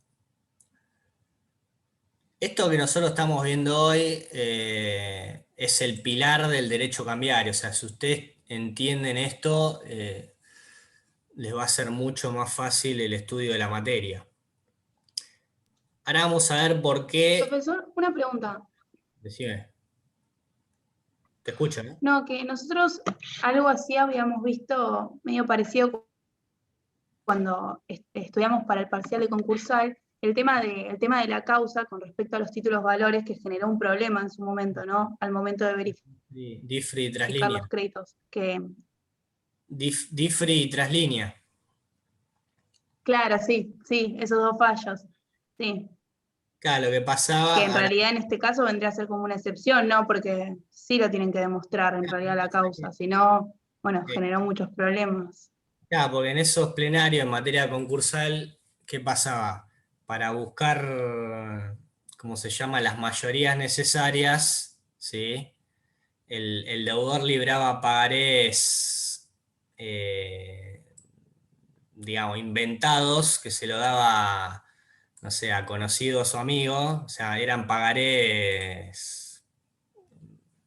Esto que nosotros estamos viendo hoy es el pilar del derecho cambiario. O sea, si ustedes entienden esto, les va a ser mucho más fácil el estudio de la materia. Ahora vamos a ver por qué... Profesor, una pregunta. Decime. Te escucho, ¿no? No, que nosotros algo así habíamos visto medio parecido cuando estudiamos para el parcial de concursal, el tema de la causa con respecto a los títulos valores que generó un problema en su momento, ¿no? Al momento de verificar Diffry y los traslínea. créditos. Que, Diffry y traslínea. claro, sí, esos dos fallos. Sí, Claro, lo que que pasaba... en realidad en este caso vendría a ser como una excepción, ¿no? Porque sí lo tienen que demostrar en realidad la causa, si no, bueno, generó muchos problemas. Claro, porque en esos plenarios en materia concursal, ¿qué pasaba? Para buscar, ¿cómo se llama?, las mayorías necesarias, ¿sí? El deudor libraba pagarés, digamos, inventados, que se lo daba, no sé, a conocidos o amigos, o sea, eran pagarés,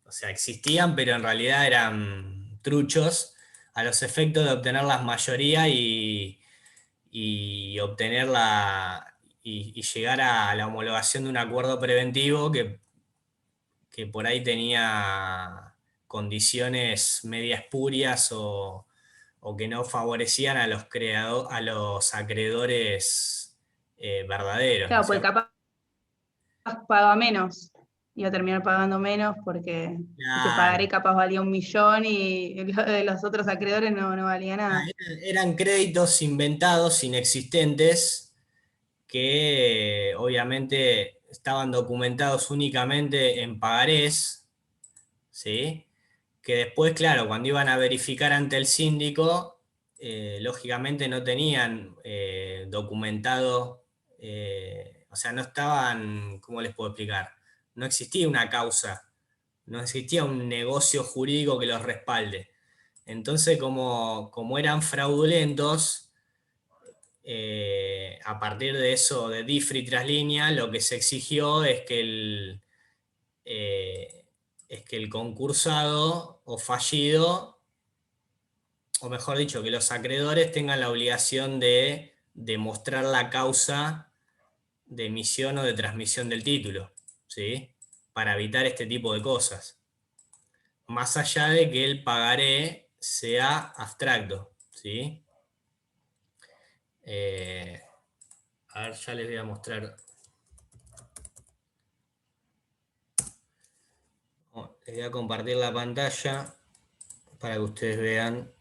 o sea, existían, pero en realidad eran truchos a los efectos de obtener las mayorías y obtener y llegar a la homologación de un acuerdo preventivo que por ahí tenía condiciones media espurias o que no favorecían a a los acreedores verdaderos, ¿no es Claro, pues cierto? capaz paga menos, iba a terminar pagando menos porque ese Claro. pagaré capaz valía 1 millón y lo de los otros acreedores no valía nada. Eran créditos inventados, inexistentes, que obviamente estaban documentados únicamente en pagarés, ¿sí? Que después, claro, cuando iban a verificar ante el síndico, lógicamente no tenían documentado, o sea, no estaban, ¿cómo les puedo explicar? No existía una causa, no existía un negocio jurídico que los respalde. Entonces, como eran fraudulentos, a partir de eso, de Diffry tras línea, lo que se exigió es que el concursado o fallido, o mejor dicho, que los acreedores tengan la obligación de demostrar la causa de emisión o de transmisión del título, ¿sí? Para evitar este tipo de cosas. Más allá de que el pagaré sea abstracto, ¿sí? A ver, ya les voy a mostrar. Les voy a compartir la pantalla para que ustedes vean.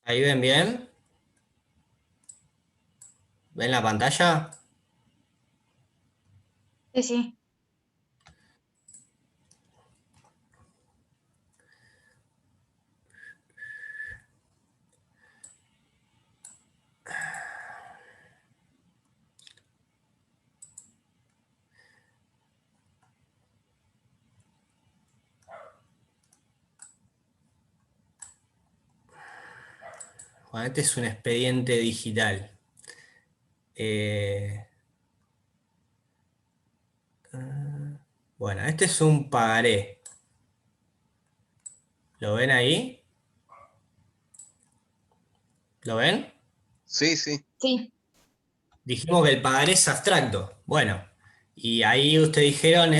¿Ahí ven bien? ¿Ven la pantalla? Sí, sí. Bueno, este es un expediente digital. Bueno, este es un pagaré. ¿Lo ven ahí? ¿Lo ven? Sí, sí. Sí. Dijimos que el pagaré es abstracto. Bueno, y ahí ustedes dijeron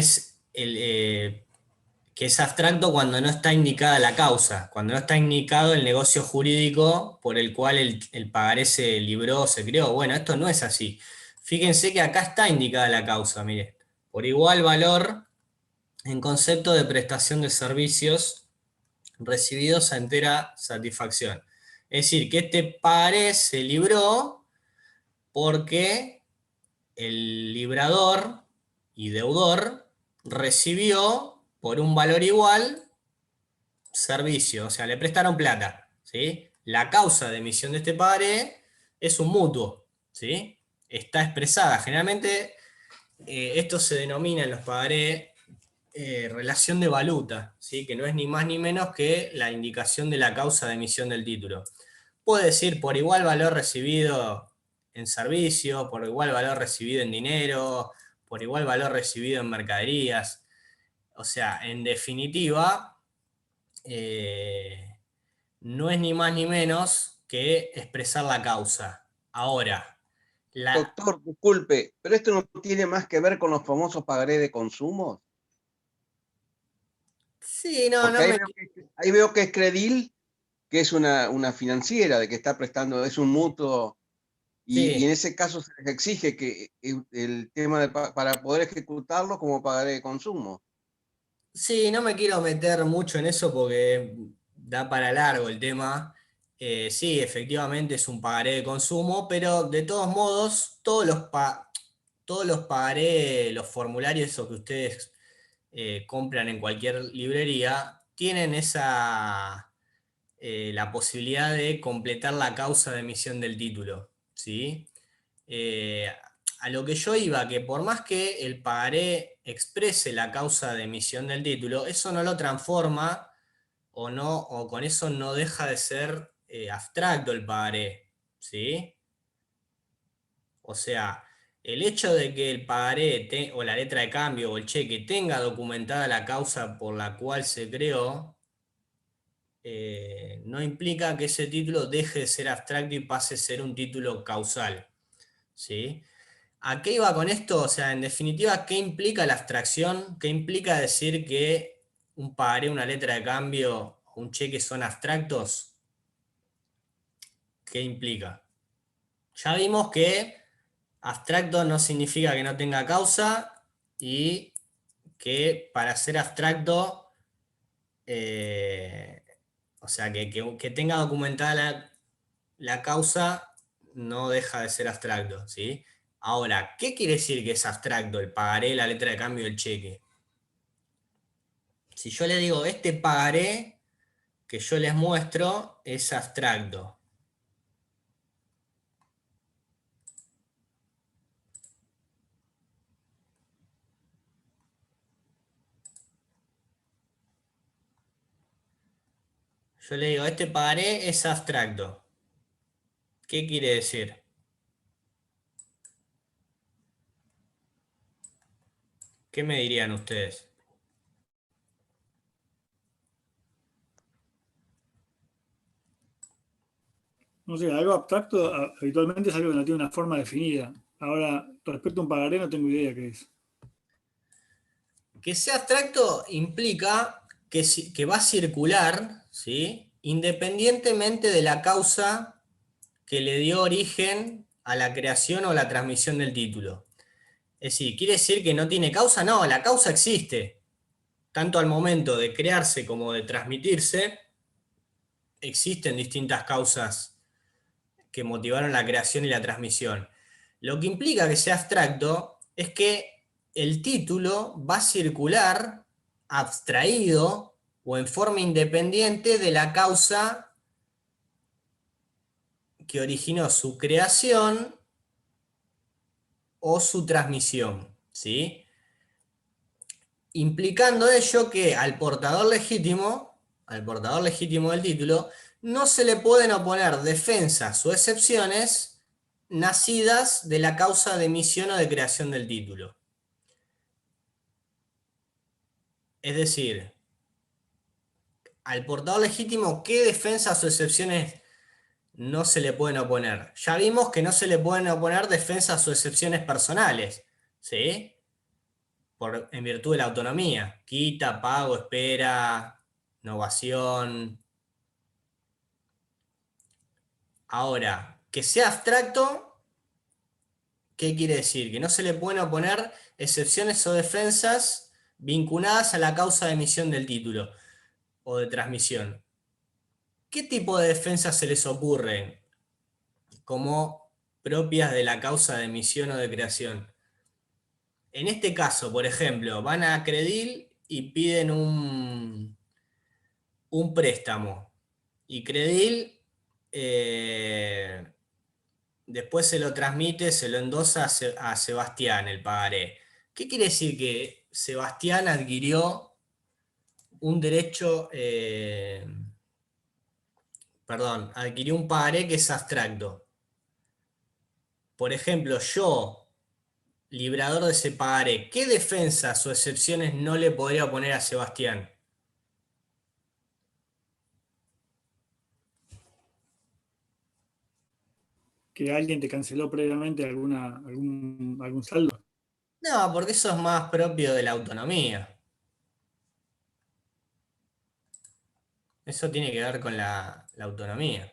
que es abstracto cuando no está indicada la causa, cuando no está indicado el negocio jurídico por el cual el pagaré se libró, se creó. Bueno, esto no es así. Fíjense que acá está indicada la causa, mire. Por igual valor en concepto de prestación de servicios recibidos a entera satisfacción. Es decir, que este pagaré se libró porque el librador y deudor recibió por un valor igual servicio, o sea, le prestaron plata, ¿sí? La causa de emisión de este pagaré es un mutuo, ¿sí? Está expresada. Generalmente esto se denomina en los pagaré relación de valuta, ¿sí? Que no es ni más ni menos que la indicación de la causa de emisión del título. Puede decir por igual valor recibido en servicio, por igual valor recibido en dinero, por igual valor recibido en mercaderías. O sea, en definitiva, no es ni más ni menos que expresar la causa. Ahora, Doctor, disculpe, pero esto no tiene más que ver con los famosos pagarés de consumo. sí, no, Porque no me... ahí veo que es Credil, que es una financiera, de que está prestando, es un mutuo, y Sí. en ese caso se les exige que el tema para poder ejecutarlo como pagaré de consumo. Sí, no me quiero meter mucho en eso porque da para largo el tema. Sí, efectivamente es un pagaré de consumo, pero de todos modos, todos los pagaré, los formularios esos que ustedes compran en cualquier librería, tienen la posibilidad de completar la causa de emisión del título, ¿sí? A lo que yo iba, que por más que el pagaré exprese la causa de emisión del título, eso no lo transforma o con eso no deja de ser abstracto el pagaré, ¿sí? O sea, el hecho de que el pagaré o la letra de cambio o el cheque tenga documentada la causa por la cual se creó, no implica que ese título deje de ser abstracto y pase a ser un título causal, ¿sí? ¿A qué iba con esto? O sea, en definitiva, ¿qué implica la abstracción? ¿Qué implica decir que un pagaré, una letra de cambio o un cheque son abstractos? ¿Qué implica? Ya vimos que abstracto no significa que no tenga causa y que para ser abstracto, o sea, que tenga documentada la causa no deja de ser abstracto, ¿sí? Ahora, ¿qué quiere decir que es abstracto el pagaré, la letra de cambio, el cheque? Si yo le digo, este pagaré que yo les muestro es abstracto. Yo le digo, este pagaré es abstracto. ¿Qué quiere decir? ¿Qué me dirían ustedes? No sé, algo abstracto habitualmente es algo que no tiene una forma definida. Ahora, respecto a un pagaré, no tengo idea qué es. Que sea abstracto implica que va a circular, ¿sí? Independientemente de la causa que le dio origen a la creación o la transmisión del título. Es decir, ¿quiere decir que no tiene causa? No, la causa existe. Tanto al momento de crearse como de transmitirse, existen distintas causas que motivaron la creación y la transmisión. Lo que implica que sea abstracto es que el título va a circular abstraído o en forma independiente de la causa que originó su creación o su transmisión, ¿sí? Implicando ello que al portador legítimo del título, no se le pueden oponer defensas o excepciones nacidas de la causa de emisión o de creación del título. Es decir, al portador legítimo, ¿qué defensas o excepciones no se le pueden oponer? Ya vimos que no se le pueden oponer defensas o excepciones personales, ¿sí? en virtud de la autonomía. Quita, pago, espera, novación. Ahora, que sea abstracto, ¿qué quiere decir? Que no se le pueden oponer excepciones o defensas vinculadas a la causa de emisión del título o de transmisión. ¿Qué tipo de defensas se les ocurre como propias de la causa de emisión o de creación? En este caso, por ejemplo, van a Credil y piden un préstamo. Y Credil después se lo transmite, se lo endosa a Sebastián, el pagaré. ¿Qué quiere decir? Que Sebastián adquirió un derecho, adquirió un pagaré que es abstracto. Por ejemplo, yo, librador de ese pagaré, ¿qué defensas o excepciones no le podría oponer a Sebastián? Que alguien te canceló previamente algún saldo. No, porque eso es más propio de la autonomía. Eso tiene que ver con la autonomía.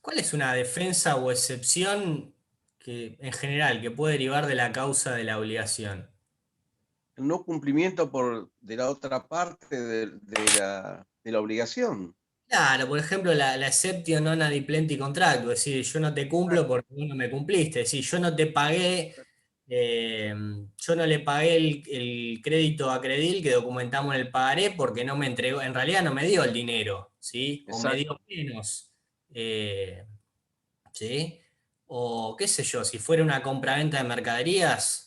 ¿Cuál es una defensa o excepción que, en general, que puede derivar de la causa de la obligación? El no cumplimiento de la otra parte de la obligación. Claro, por ejemplo, la exceptio non adiplenti contractu, es decir, yo no te cumplo porque vos no me cumpliste, es decir, yo no te pagué, yo no le pagué el crédito a Credil que documentamos en el pagaré porque no me entregó, en realidad no me dio el dinero, ¿sí? O me dio menos, ¿sí? O qué sé yo, si fuera una compraventa de mercaderías,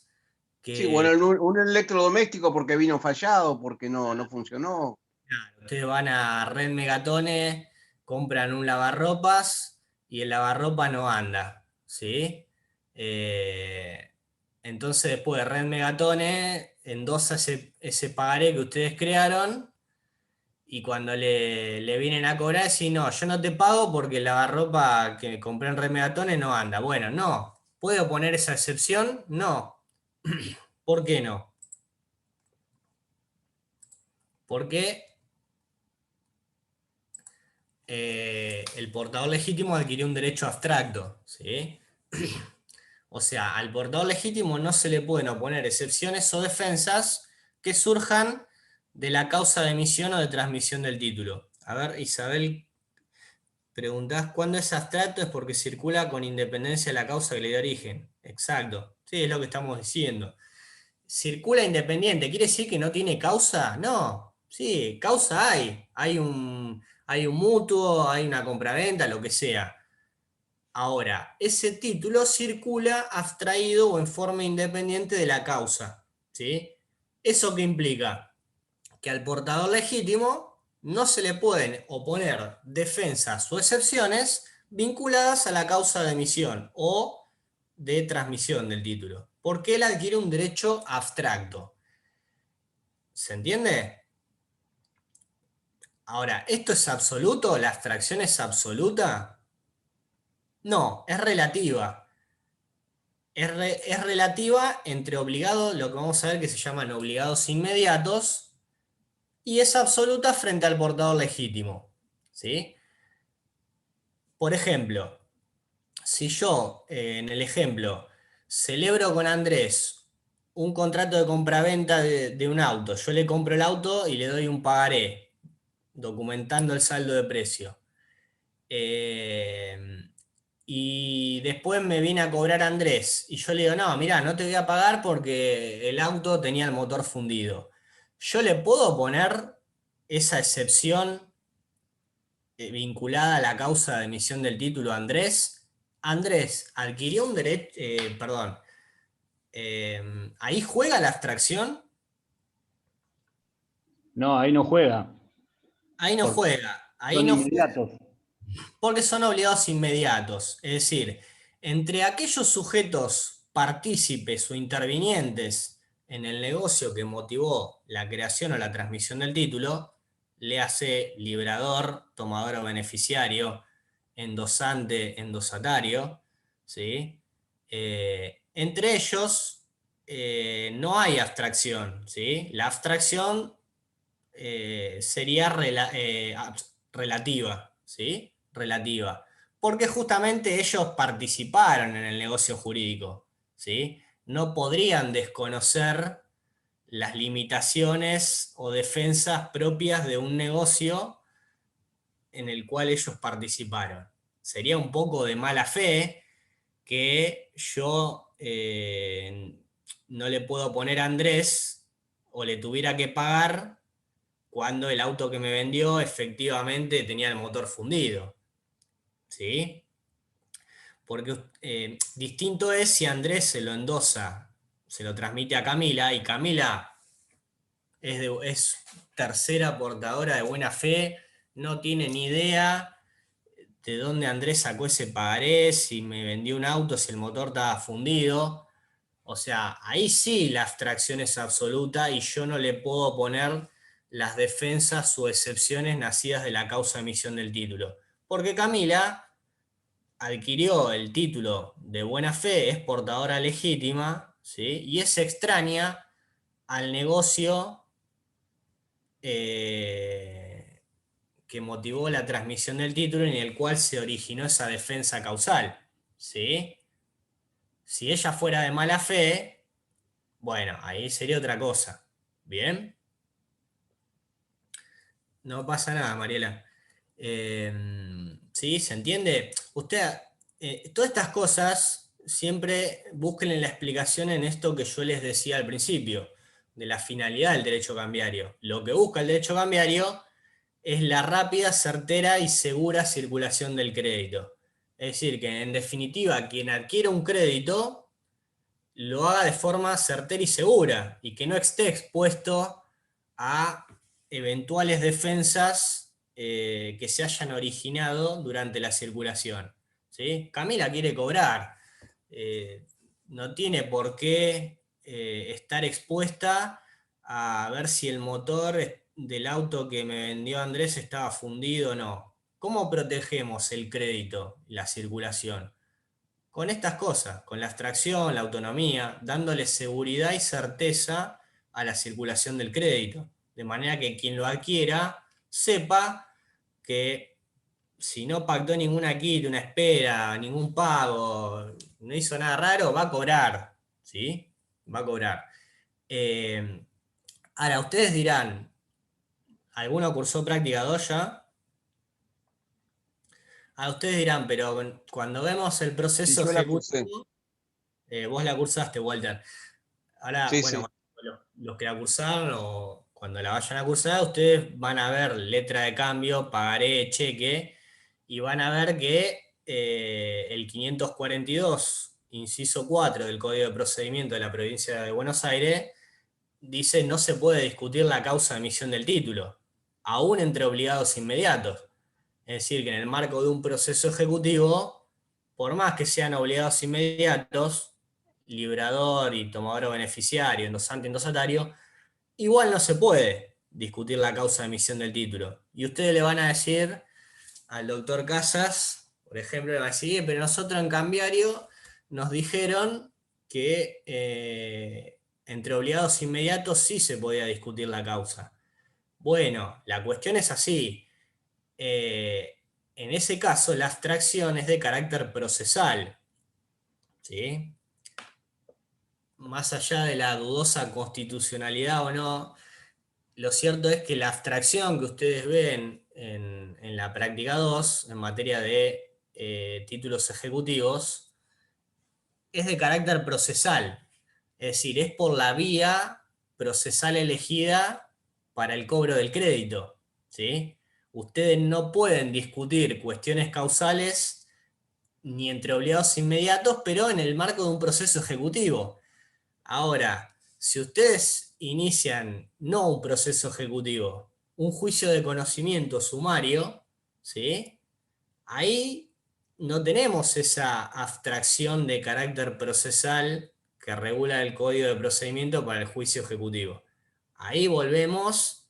Sí, bueno, que un electrodoméstico porque vino fallado, porque no funcionó. ustedes van a Red Megatone, compran un lavarropas y el lavarropa no anda, ¿sí? Entonces después de Red Megatone endosa ese pagaré que ustedes crearon y cuando le vienen a cobrar decís, no, yo no te pago porque el lavarropa que compré en Red Megatone no anda. Bueno, no. ¿Puedo poner esa excepción? No. ¿Por qué no? Porque el portador legítimo adquirió un derecho abstracto, ¿sí? O sea, al portador legítimo no se le pueden oponer excepciones o defensas que surjan de la causa de emisión o de transmisión del título. A ver, Isabel, preguntás, ¿cuándo es abstracto? Es porque circula con independencia de la causa que le dio origen. Exacto, sí, es lo que estamos diciendo. Circula independiente, ¿quiere decir que no tiene causa? No, sí, causa hay un mutuo, hay una compraventa, lo que sea. Ahora, ese título circula abstraído o en forma independiente de la causa, ¿sí? ¿Eso qué implica? Que al portador legítimo no se le pueden oponer defensas o excepciones vinculadas a la causa de emisión o de transmisión del título, porque él adquiere un derecho abstracto. ¿Se entiende? Ahora, ¿esto es absoluto? ¿La abstracción es absoluta? No, es relativa. Es relativa entre obligados, lo que vamos a ver que se llaman obligados inmediatos, y es absoluta frente al portador legítimo, ¿sí? Por ejemplo, si yo, en el ejemplo, celebro con Andrés un contrato de compraventa de un auto, yo le compro el auto y le doy un pagaré, documentando el saldo de precio. Y después me viene a cobrar Andrés y yo le digo, no, mirá, no te voy a pagar porque el auto tenía el motor fundido. ¿Yo le puedo poner esa excepción vinculada a la causa de emisión del título a Andrés? Andrés adquirió un derecho, perdón, ¿ahí juega la abstracción? No, ahí no juega. Ahí no Porque juega, ahí son no juega. inmediatos. Porque son obligados inmediatos, es decir, entre aquellos sujetos partícipes o intervinientes en el negocio que motivó la creación o la transmisión del título, léase librador, tomador o beneficiario, endosante, endosatario, ¿sí? Entre ellos no hay abstracción, ¿sí? La abstracción sería relativa, ¿sí? Relativa. Porque justamente ellos participaron en el negocio jurídico, ¿sí? No podrían desconocer las limitaciones o defensas propias de un negocio en el cual ellos participaron. Sería un poco de mala fe que yo no le puedo poner a Andrés o le tuviera que pagar cuando el auto que me vendió efectivamente tenía el motor fundido, ¿sí? Porque distinto es si Andrés se lo endosa, se lo transmite a Camila, y Camila es tercera portadora de buena fe, no tiene ni idea de dónde Andrés sacó ese pagaré, si me vendió un auto, si el motor estaba fundido. O sea, ahí sí la abstracción es absoluta y yo no le puedo poner las defensas o excepciones nacidas de la causa de emisión del título. Porque Camila adquirió el título de buena fe, es portadora legítima, ¿sí? Y es extraña al negocio que motivó la transmisión del título y en el cual se originó esa defensa causal, ¿sí? Si ella fuera de mala fe, bueno, ahí sería otra cosa. ¿Bien? No pasa nada, Mariela. ¿Sí? ¿Se entiende? Usted, todas estas cosas, siempre busquen la explicación en esto que yo les decía al principio, de la finalidad del derecho cambiario. Lo que busca el derecho cambiario es la rápida, certera y segura circulación del crédito. Es decir, que en definitiva, quien adquiere un crédito lo haga de forma certera y segura, y que no esté expuesto a eventuales defensas que se hayan originado durante la circulación, ¿sí? Camila quiere cobrar, no tiene por qué estar expuesta a ver si el motor del auto que me vendió Andrés estaba fundido o no. ¿Cómo protegemos el crédito, la circulación? Con estas cosas, con la abstracción, la autonomía, dándole seguridad y certeza a la circulación del crédito, de manera que quien lo adquiera sepa que si no pactó ninguna quita, una espera, ningún pago, no hizo nada raro, va a cobrar, ¿sí? Va a cobrar. Ahora, ustedes dirán, ¿alguno cursó práctica 2 ya? Ustedes dirán, pero cuando vemos el proceso Sí, yo la cursé. ejecutivo, vos la cursaste, Walter. Ahora, Sí, bueno, sí. los que la cursaron o cuando la vayan a cursar, ustedes van a ver letra de cambio, pagaré, cheque, y van a ver que el 542, inciso 4 del Código de Procedimiento de la Provincia de Buenos Aires, dice no se puede discutir la causa de emisión del título, aún entre obligados inmediatos. Es decir, que en el marco de un proceso ejecutivo, por más que sean obligados inmediatos, librador y tomador beneficiario, endosante, endosatario, igual no se puede discutir la causa de emisión del título. Y ustedes le van a decir al doctor Casas, por ejemplo, le van a decir, pero nosotros en Cambiario nos dijeron que entre obligados inmediatos sí se podía discutir la causa. Bueno, la cuestión es así. En ese caso, la abstracción es de carácter procesal, ¿sí? Más allá de la dudosa constitucionalidad o no, lo cierto es que la abstracción que ustedes ven en la práctica 2, en materia de títulos ejecutivos, es de carácter procesal. Es decir, es por la vía procesal elegida para el cobro del crédito, ¿sí? Ustedes no pueden discutir cuestiones causales ni entre obligados inmediatos, pero en el marco de un proceso ejecutivo. Ahora, si ustedes inician no un proceso ejecutivo, un juicio de conocimiento sumario, ¿sí? Ahí no tenemos esa abstracción de carácter procesal que regula el Código de Procedimiento para el juicio ejecutivo. Ahí volvemos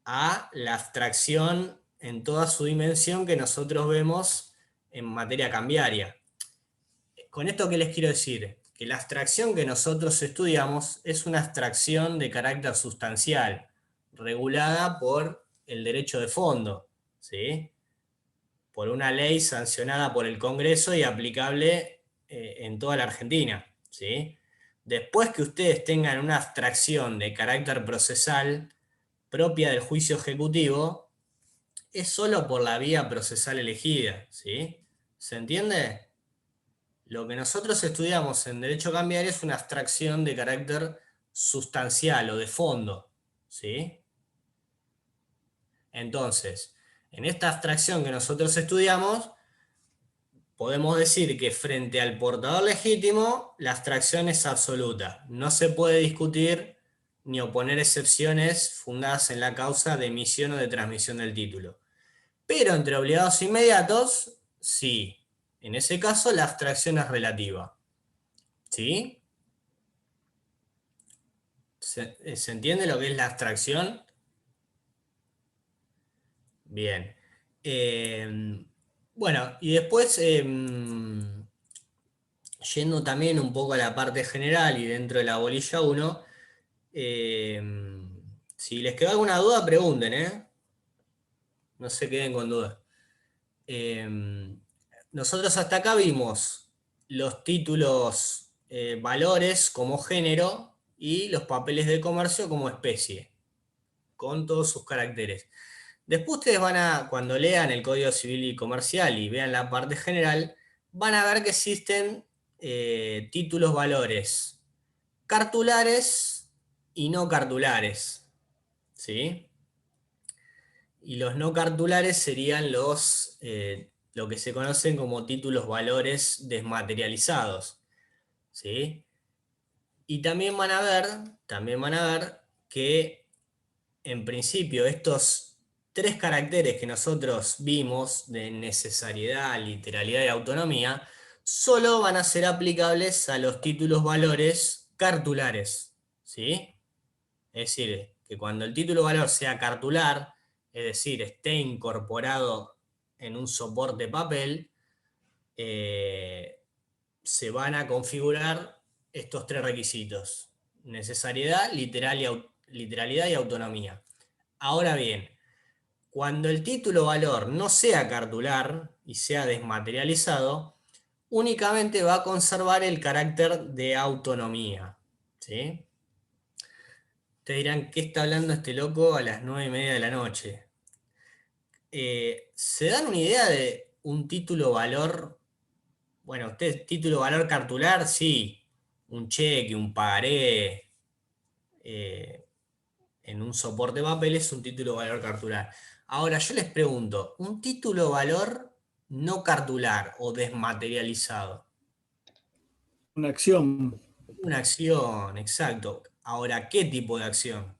a la abstracción en toda su dimensión que nosotros vemos en materia cambiaria. ¿Con esto qué les quiero decir? Que la abstracción que nosotros estudiamos es una abstracción de carácter sustancial, regulada por el derecho de fondo, ¿sí? Por una ley sancionada por el Congreso y aplicable en toda la Argentina, ¿sí? Después que ustedes tengan una abstracción de carácter procesal propia del juicio ejecutivo, es solo por la vía procesal elegida, ¿sí? ¿Se entiende? Lo que nosotros estudiamos en derecho cambiario es una abstracción de carácter sustancial o de fondo, ¿sí? Entonces, en esta abstracción que nosotros estudiamos, podemos decir que frente al portador legítimo, la abstracción es absoluta. No se puede discutir ni oponer excepciones fundadas en la causa de emisión o de transmisión del título. Pero entre obligados inmediatos, sí. En ese caso, la abstracción es relativa. ¿Sí? ¿Se entiende lo que es la abstracción? Bien. Bueno, y después, yendo también un poco a la parte general y dentro de la bolilla 1, si les quedó alguna duda, pregunten, ¿eh? No se queden con dudas. Nosotros hasta acá vimos los títulos valores como género y los papeles de comercio como especie, con todos sus caracteres. Después ustedes van a, cuando lean el Código Civil y Comercial y vean la parte general, van a ver que existen títulos valores cartulares y no cartulares, ¿sí? Y los no cartulares serían los, lo que se conocen como títulos valores desmaterializados, ¿sí? Y también van a ver que en principio estos 3 caracteres que nosotros vimos de necesariedad, literalidad y autonomía, solo van a ser aplicables a los títulos valores cartulares, ¿sí? Es decir, que cuando el título valor sea cartular, es decir, esté incorporado en un soporte papel, se van a configurar estos 3 requisitos: necesariedad, literalidad y autonomía. Ahora bien, cuando el título valor no sea cartular y sea desmaterializado, únicamente va a conservar el carácter de autonomía, ¿sí? Ustedes dirán, ¿qué está hablando este loco a las 9:30 de la noche? ¿Se dan una idea de un título valor? Bueno, ustedes, título valor cartular, sí, un cheque, un pagaré, en un soporte papel es un título valor cartular. Ahora yo les pregunto, ¿un título valor no cartular o desmaterializado? Una acción. Una acción, exacto. Ahora, ¿qué tipo de acción?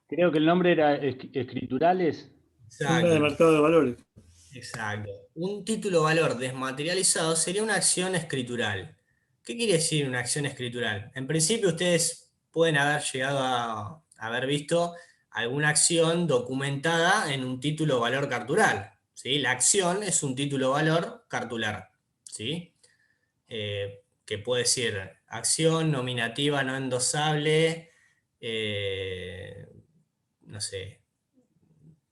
Creo que el nombre era escriturales. Una de Exacto, mercado de valores. exacto. Un título valor desmaterializado sería una acción escritural. ¿Qué quiere decir una acción escritural? En principio ustedes pueden haber llegado a haber visto alguna acción documentada en un título valor cartular, ¿sí? La acción es un título valor cartular, ¿sí? Que puede ser acción nominativa no endosable, no sé,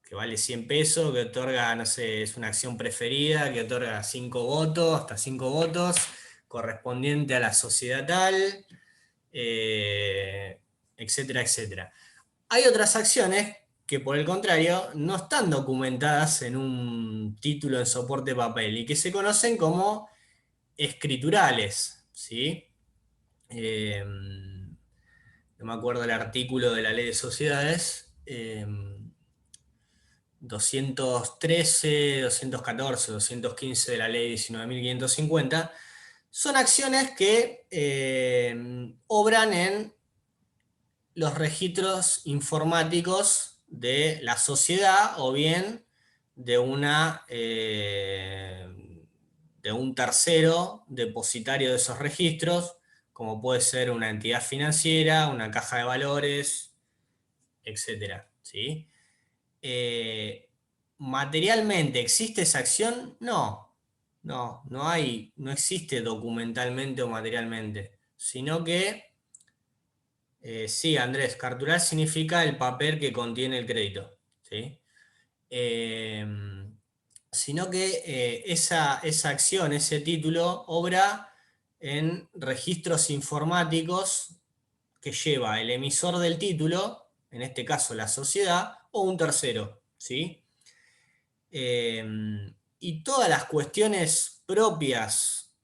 que vale 100 pesos, que otorga, no sé, es una acción preferida, que otorga 5 votos, hasta 5 votos, correspondiente a la sociedad tal, etcétera, etcétera. Hay otras acciones que, por el contrario, no están documentadas en un título en soporte papel y que se conocen como escriturales, ¿sí? No me acuerdo el artículo de la Ley de Sociedades, 213, 214, 215 de la Ley 19.550, son acciones que obran en los registros informáticos de la sociedad o bien de de un tercero depositario de esos registros, como puede ser una entidad financiera, una caja de valores, etc. ¿Sí? ¿Materialmente existe esa acción? No, no existe documentalmente o materialmente, sino que, sí, Andrés, cartular significa el papel que contiene el crédito, ¿sí? Sino que esa acción, ese título, obra en registros informáticos que lleva el emisor del título, en este caso la sociedad, o un tercero, ¿sí? Y todas las cuestiones propias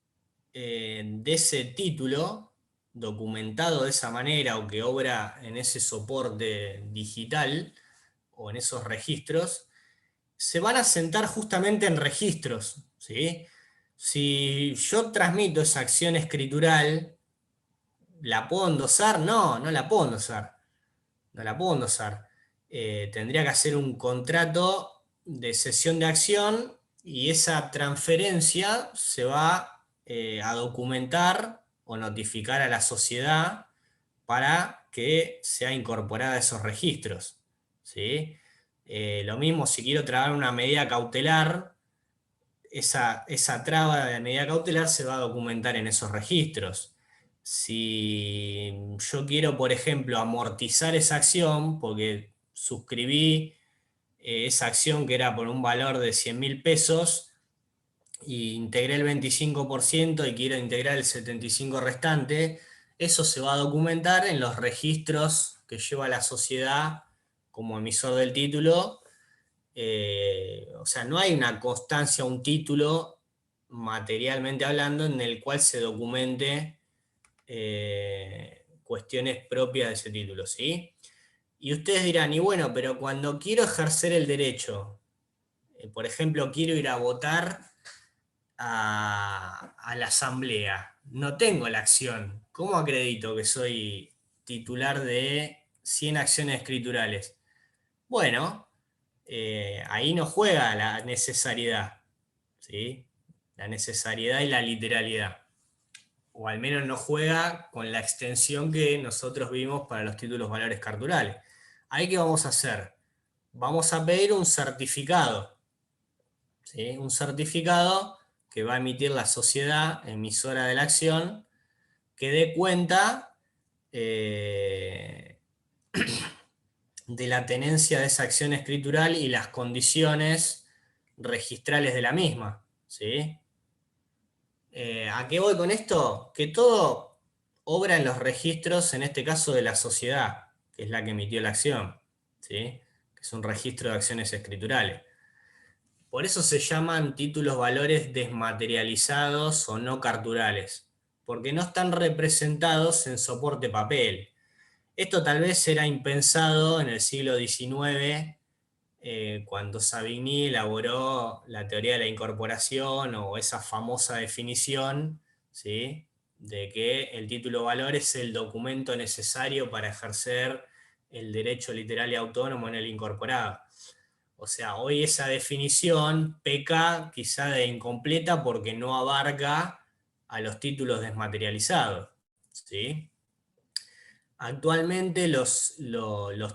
de ese título, documentado de esa manera o que obra en ese soporte digital o en esos registros, se van a sentar justamente en registros, ¿sí? Si yo transmito esa acción escritural, ¿la puedo endosar? No, no la puedo endosar. No la puedo endosar. Tendría que hacer un contrato de cesión de acción y esa transferencia se va a documentar o notificar a la sociedad para que sea incorporada a esos registros, ¿sí? Lo mismo si quiero trabar una medida cautelar, esa traba de medida cautelar se va a documentar en esos registros. Si yo quiero, por ejemplo, amortizar esa acción, porque suscribí esa acción que era por un valor de 100.000 pesos, y integré el 25% y quiero integrar el 75% restante, eso se va a documentar en los registros que lleva la sociedad como emisor del título. O sea, no hay una constancia, un título, materialmente hablando, en el cual se documente cuestiones propias de ese título, ¿sí? Y ustedes dirán, y bueno, pero cuando quiero ejercer el derecho, por ejemplo, quiero ir a votar a la asamblea, no tengo la acción, ¿cómo acredito que soy titular de 100 acciones escriturales? Bueno, ahí no juega la necesariedad, ¿sí? La necesariedad y la literalidad. O al menos no juega con la extensión que nosotros vimos para los títulos valores carturales. ¿Ahí qué vamos a hacer? Vamos a pedir un certificado, ¿sí? Un certificado que va a emitir la sociedad emisora de la acción, que dé cuenta de la tenencia de esa acción escritural y las condiciones registrales de la misma, ¿sí? ¿A qué voy con esto? Que todo obra en los registros, en este caso de la sociedad, que es la que emitió la acción, ¿sí? Que es un registro de acciones escriturales. Por eso se llaman títulos valores desmaterializados o no carturales, porque no están representados en soporte papel. Esto tal vez era impensado en el siglo XIX, cuando Savigny elaboró la teoría de la incorporación o esa famosa definición, ¿sí?, de que el título valor es el documento necesario para ejercer el derecho literal y autónomo en el incorporado. O sea, hoy esa definición peca quizá de incompleta porque no abarca a los títulos desmaterializados, ¿sí? Actualmente los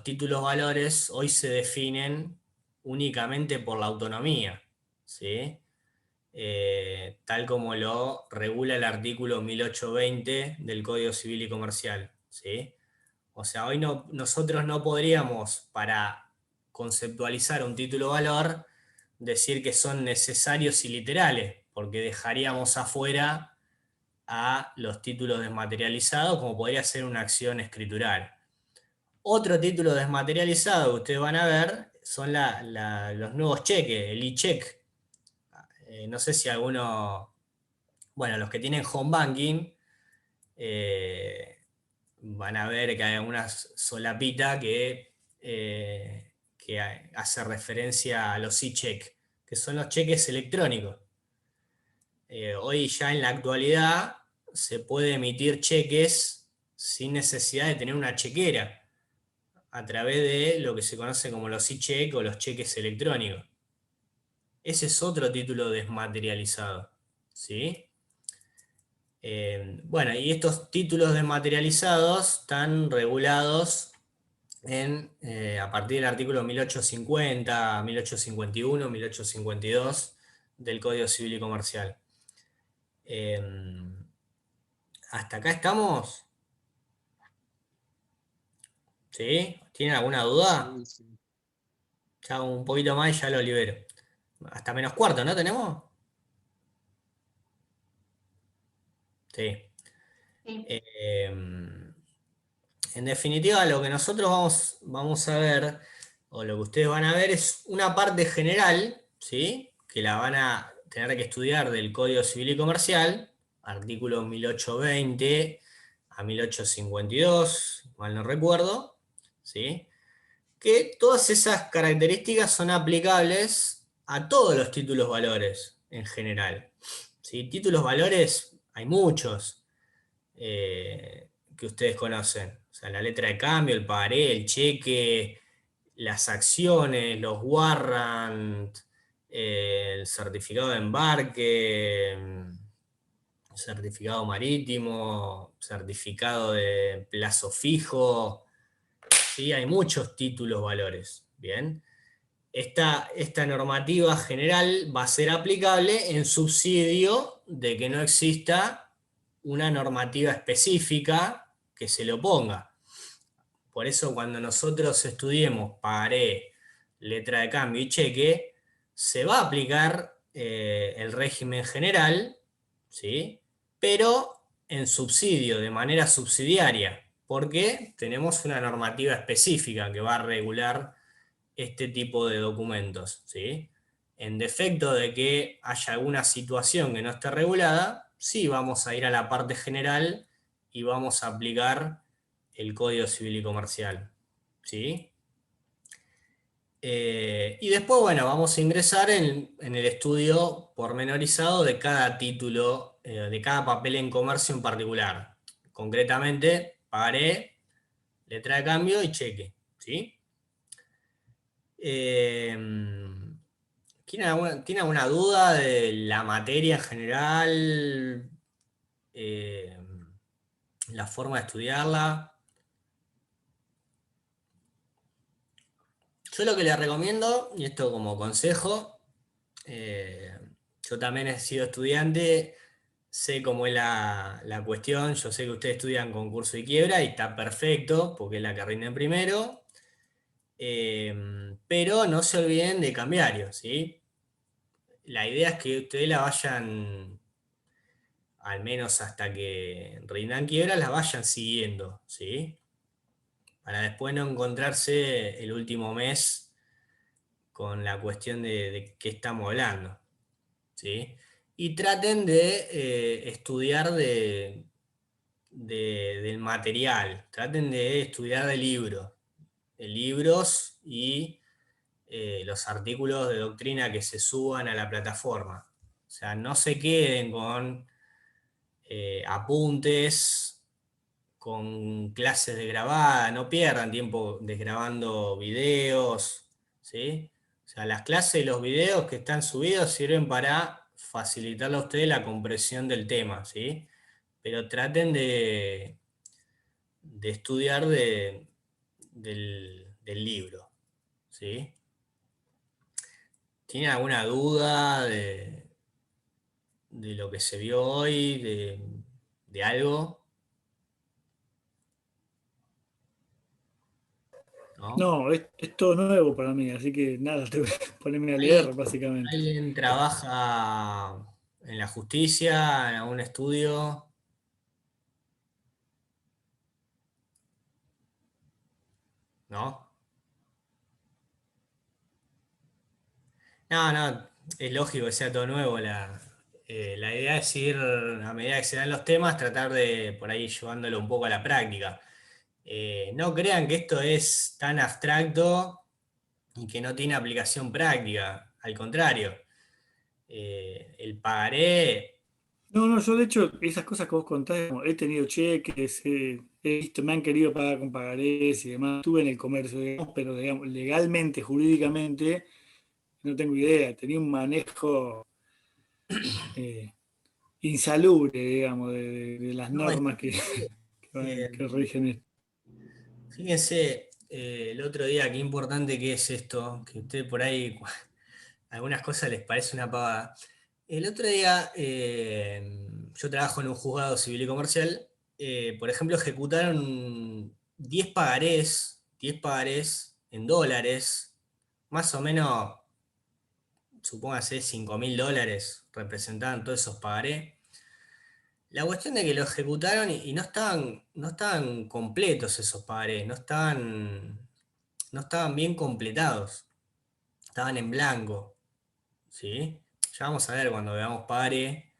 títulos valores hoy se definen únicamente por la autonomía, ¿sí? Tal como lo regula el artículo 1820 del Código Civil y Comercial, ¿sí? O sea, hoy nosotros no podríamos, para conceptualizar un título valor, decir que son necesarios y literales, porque dejaríamos afuera a los títulos desmaterializados, como podría ser una acción escritural. Otro título desmaterializado que ustedes van a ver son los nuevos cheques, el e-check. No sé si alguno, bueno, los que tienen home banking, van a ver que hay una solapita que hace referencia a los e-check, que son los cheques electrónicos. Hoy ya en la actualidad se puede emitir cheques sin necesidad de tener una chequera, a través de lo que se conoce como los e-check o los cheques electrónicos. Ese es otro título desmaterializado, ¿sí? Bueno, y estos títulos desmaterializados están regulados a partir del artículo 1850, 1851, 1852 del Código Civil y Comercial. ¿Hasta acá estamos? ¿Sí? ¿Tienen alguna duda? Ya un poquito más y ya lo libero. Hasta -4, ¿no tenemos? Sí. Sí. En definitiva, lo que nosotros vamos a ver, o lo que ustedes van a ver, es una parte general, ¿sí? Que la van a tener que estudiar del Código Civil y Comercial, artículos 1820 a 1852, mal no recuerdo, ¿sí? Que todas esas características son aplicables a todos los títulos valores en general, ¿sí? Títulos valores hay muchos que ustedes conocen. O sea, la letra de cambio, el pagaré, el cheque, las acciones, los warrant, el certificado de embarque, certificado marítimo, certificado de plazo fijo. ¿Sí? Hay muchos títulos valores. Bien. Esta normativa general va a ser aplicable en subsidio de que no exista una normativa específica que se le oponga. Por eso cuando nosotros estudiemos pagaré, letra de cambio y cheque, se va a aplicar el régimen general, ¿sí? Pero en subsidio, de manera subsidiaria, porque tenemos una normativa específica que va a regular este tipo de documentos, ¿sí? En defecto de que haya alguna situación que no esté regulada, sí vamos a ir a la parte general y vamos a aplicar el Código Civil y Comercial, ¿sí? Y después, bueno, vamos a ingresar en el estudio pormenorizado de cada título, de cada papel en comercio en particular. Concretamente, pagaré, letra de cambio y cheque, ¿sí? ¿Tiene alguna duda de la materia en general? La forma de estudiarla. Yo lo que les recomiendo, y esto como consejo, yo también he sido estudiante, sé cómo es la cuestión, yo sé que ustedes estudian concurso y quiebra y está perfecto, porque es la que rinde primero, pero no se olviden de cambiario, ¿sí? La idea es que ustedes la vayan, al menos hasta que rindan quiebra, la vayan siguiendo, ¿sí? Para después no encontrarse el último mes con la cuestión de qué estamos hablando, ¿sí? Y traten de estudiar del material, traten de estudiar de libros y los artículos de doctrina que se suban a la plataforma. O sea, no se queden con apuntes, con clases de grabada, no pierdan tiempo desgrabando videos, ¿sí? O sea, las clases y los videos que están subidos sirven para facilitarle a ustedes la comprensión del tema, ¿sí? Pero traten de estudiar del libro, ¿sí? ¿Tienen alguna duda de lo que se vio hoy, de algo? ¿No? No, es todo nuevo para mí, así que nada, tengo que ponerme a leer, básicamente. ¿Alguien trabaja en la justicia, en algún estudio? ¿No? No, es lógico que sea todo nuevo. La idea es ir, a medida que se dan los temas, tratar de por ahí llevándolo un poco a la práctica. No crean que esto es tan abstracto y que no tiene aplicación práctica. Al contrario, el pagaré. No, yo de hecho, esas cosas que vos contás, como he tenido cheques, he visto, me han querido pagar con pagarés y demás, estuve en el comercio, digamos, pero digamos, legalmente, jurídicamente, no tengo idea, tenía un manejo insalubre, digamos, de las No, normas que rigen esto. Fíjense, el otro día, qué importante que es esto, que usted por ahí, algunas cosas les parece una pavada. El otro día, yo trabajo en un juzgado civil y comercial, por ejemplo, ejecutaron 10 pagarés en dólares, más o menos, supóngase, $5.000 representaban todos esos pagarés. La cuestión de que lo ejecutaron y no estaban completos esos pagarés, no estaban bien completados, estaban en blanco, ¿sí? Ya vamos a ver cuando veamos pagaré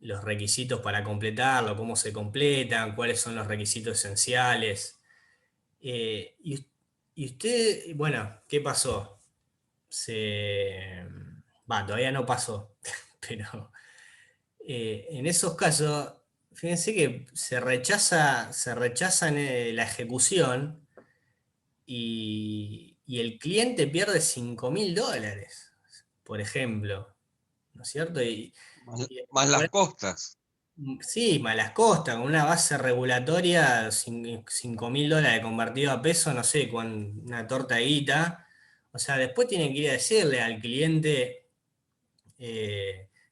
los requisitos para completarlo, cómo se completan, cuáles son los requisitos esenciales. Y usted, bueno, ¿qué pasó? Todavía no pasó, pero en esos casos, fíjense que se rechaza la ejecución y el cliente pierde $5.000, por ejemplo, ¿no es cierto? Más las costas. Sí, malas costas, con una base regulatoria, $5.000 convertido a peso, no sé, con una torta de guita. O sea, después tienen que ir a decirle al cliente,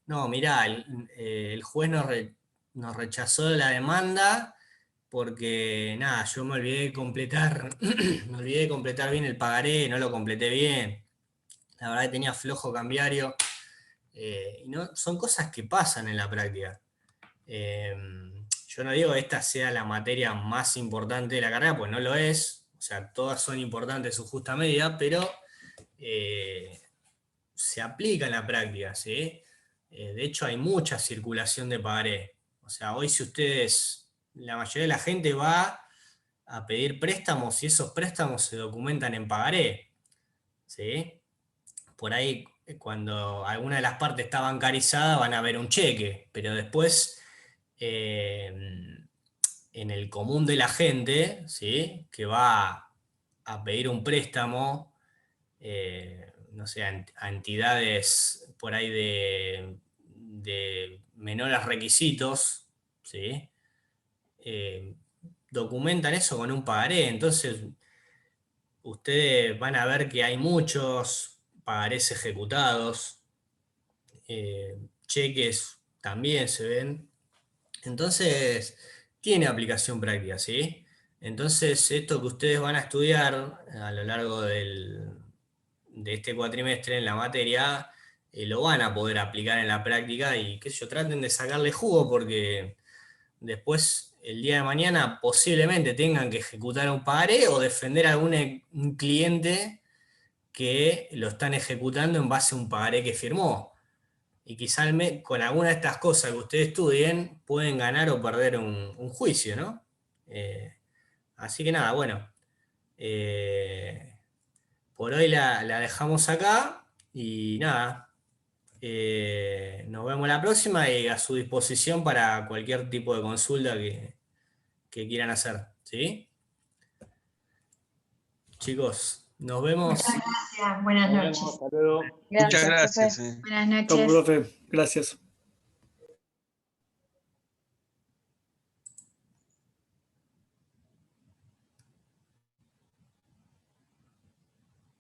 no, mirá, el juez nos rechazó la demanda porque, nada, yo me olvidé de completar, me olvidé de completar bien el pagaré, no lo completé bien. La verdad que tenía flojo cambiario. Y no, son cosas que pasan en la práctica. Yo no digo que esta sea la materia más importante de la carrera, pues no lo es, o sea, todas son importantes en su justa medida, pero se aplica en la práctica, ¿sí? De hecho, hay mucha circulación de pagaré. O sea, hoy si la mayoría de la gente va a pedir préstamos y esos préstamos se documentan en pagaré, ¿sí? Por ahí, cuando alguna de las partes está bancarizada, van a ver un cheque, pero después en el común de la gente, ¿sí? Que va a pedir un préstamo, no sé, a entidades por ahí de menores requisitos, ¿sí? Documentan eso con un pagaré, entonces ustedes van a ver que hay muchos pagarés ejecutados, cheques también se ven. Entonces, tiene aplicación práctica, ¿sí? Entonces, esto que ustedes van a estudiar a lo largo de este cuatrimestre en la materia, lo van a poder aplicar en la práctica y qué sé yo, traten de sacarle jugo porque después, el día de mañana, posiblemente tengan que ejecutar un pagaré o defender a un cliente que lo están ejecutando en base a un pagaré que firmó. Y quizá con alguna de estas cosas que ustedes estudien, pueden ganar o perder un juicio, ¿no? Así que nada, bueno. Por hoy la dejamos acá y nada. Nos vemos la próxima y a su disposición para cualquier tipo de consulta que quieran hacer. ¿Sí? Chicos, nos vemos. Muchas gracias. Buenas Nos noches. vemos, hasta luego. Muchas Gracias, gracias. profe. Buenas Chau, noches. profe. Gracias.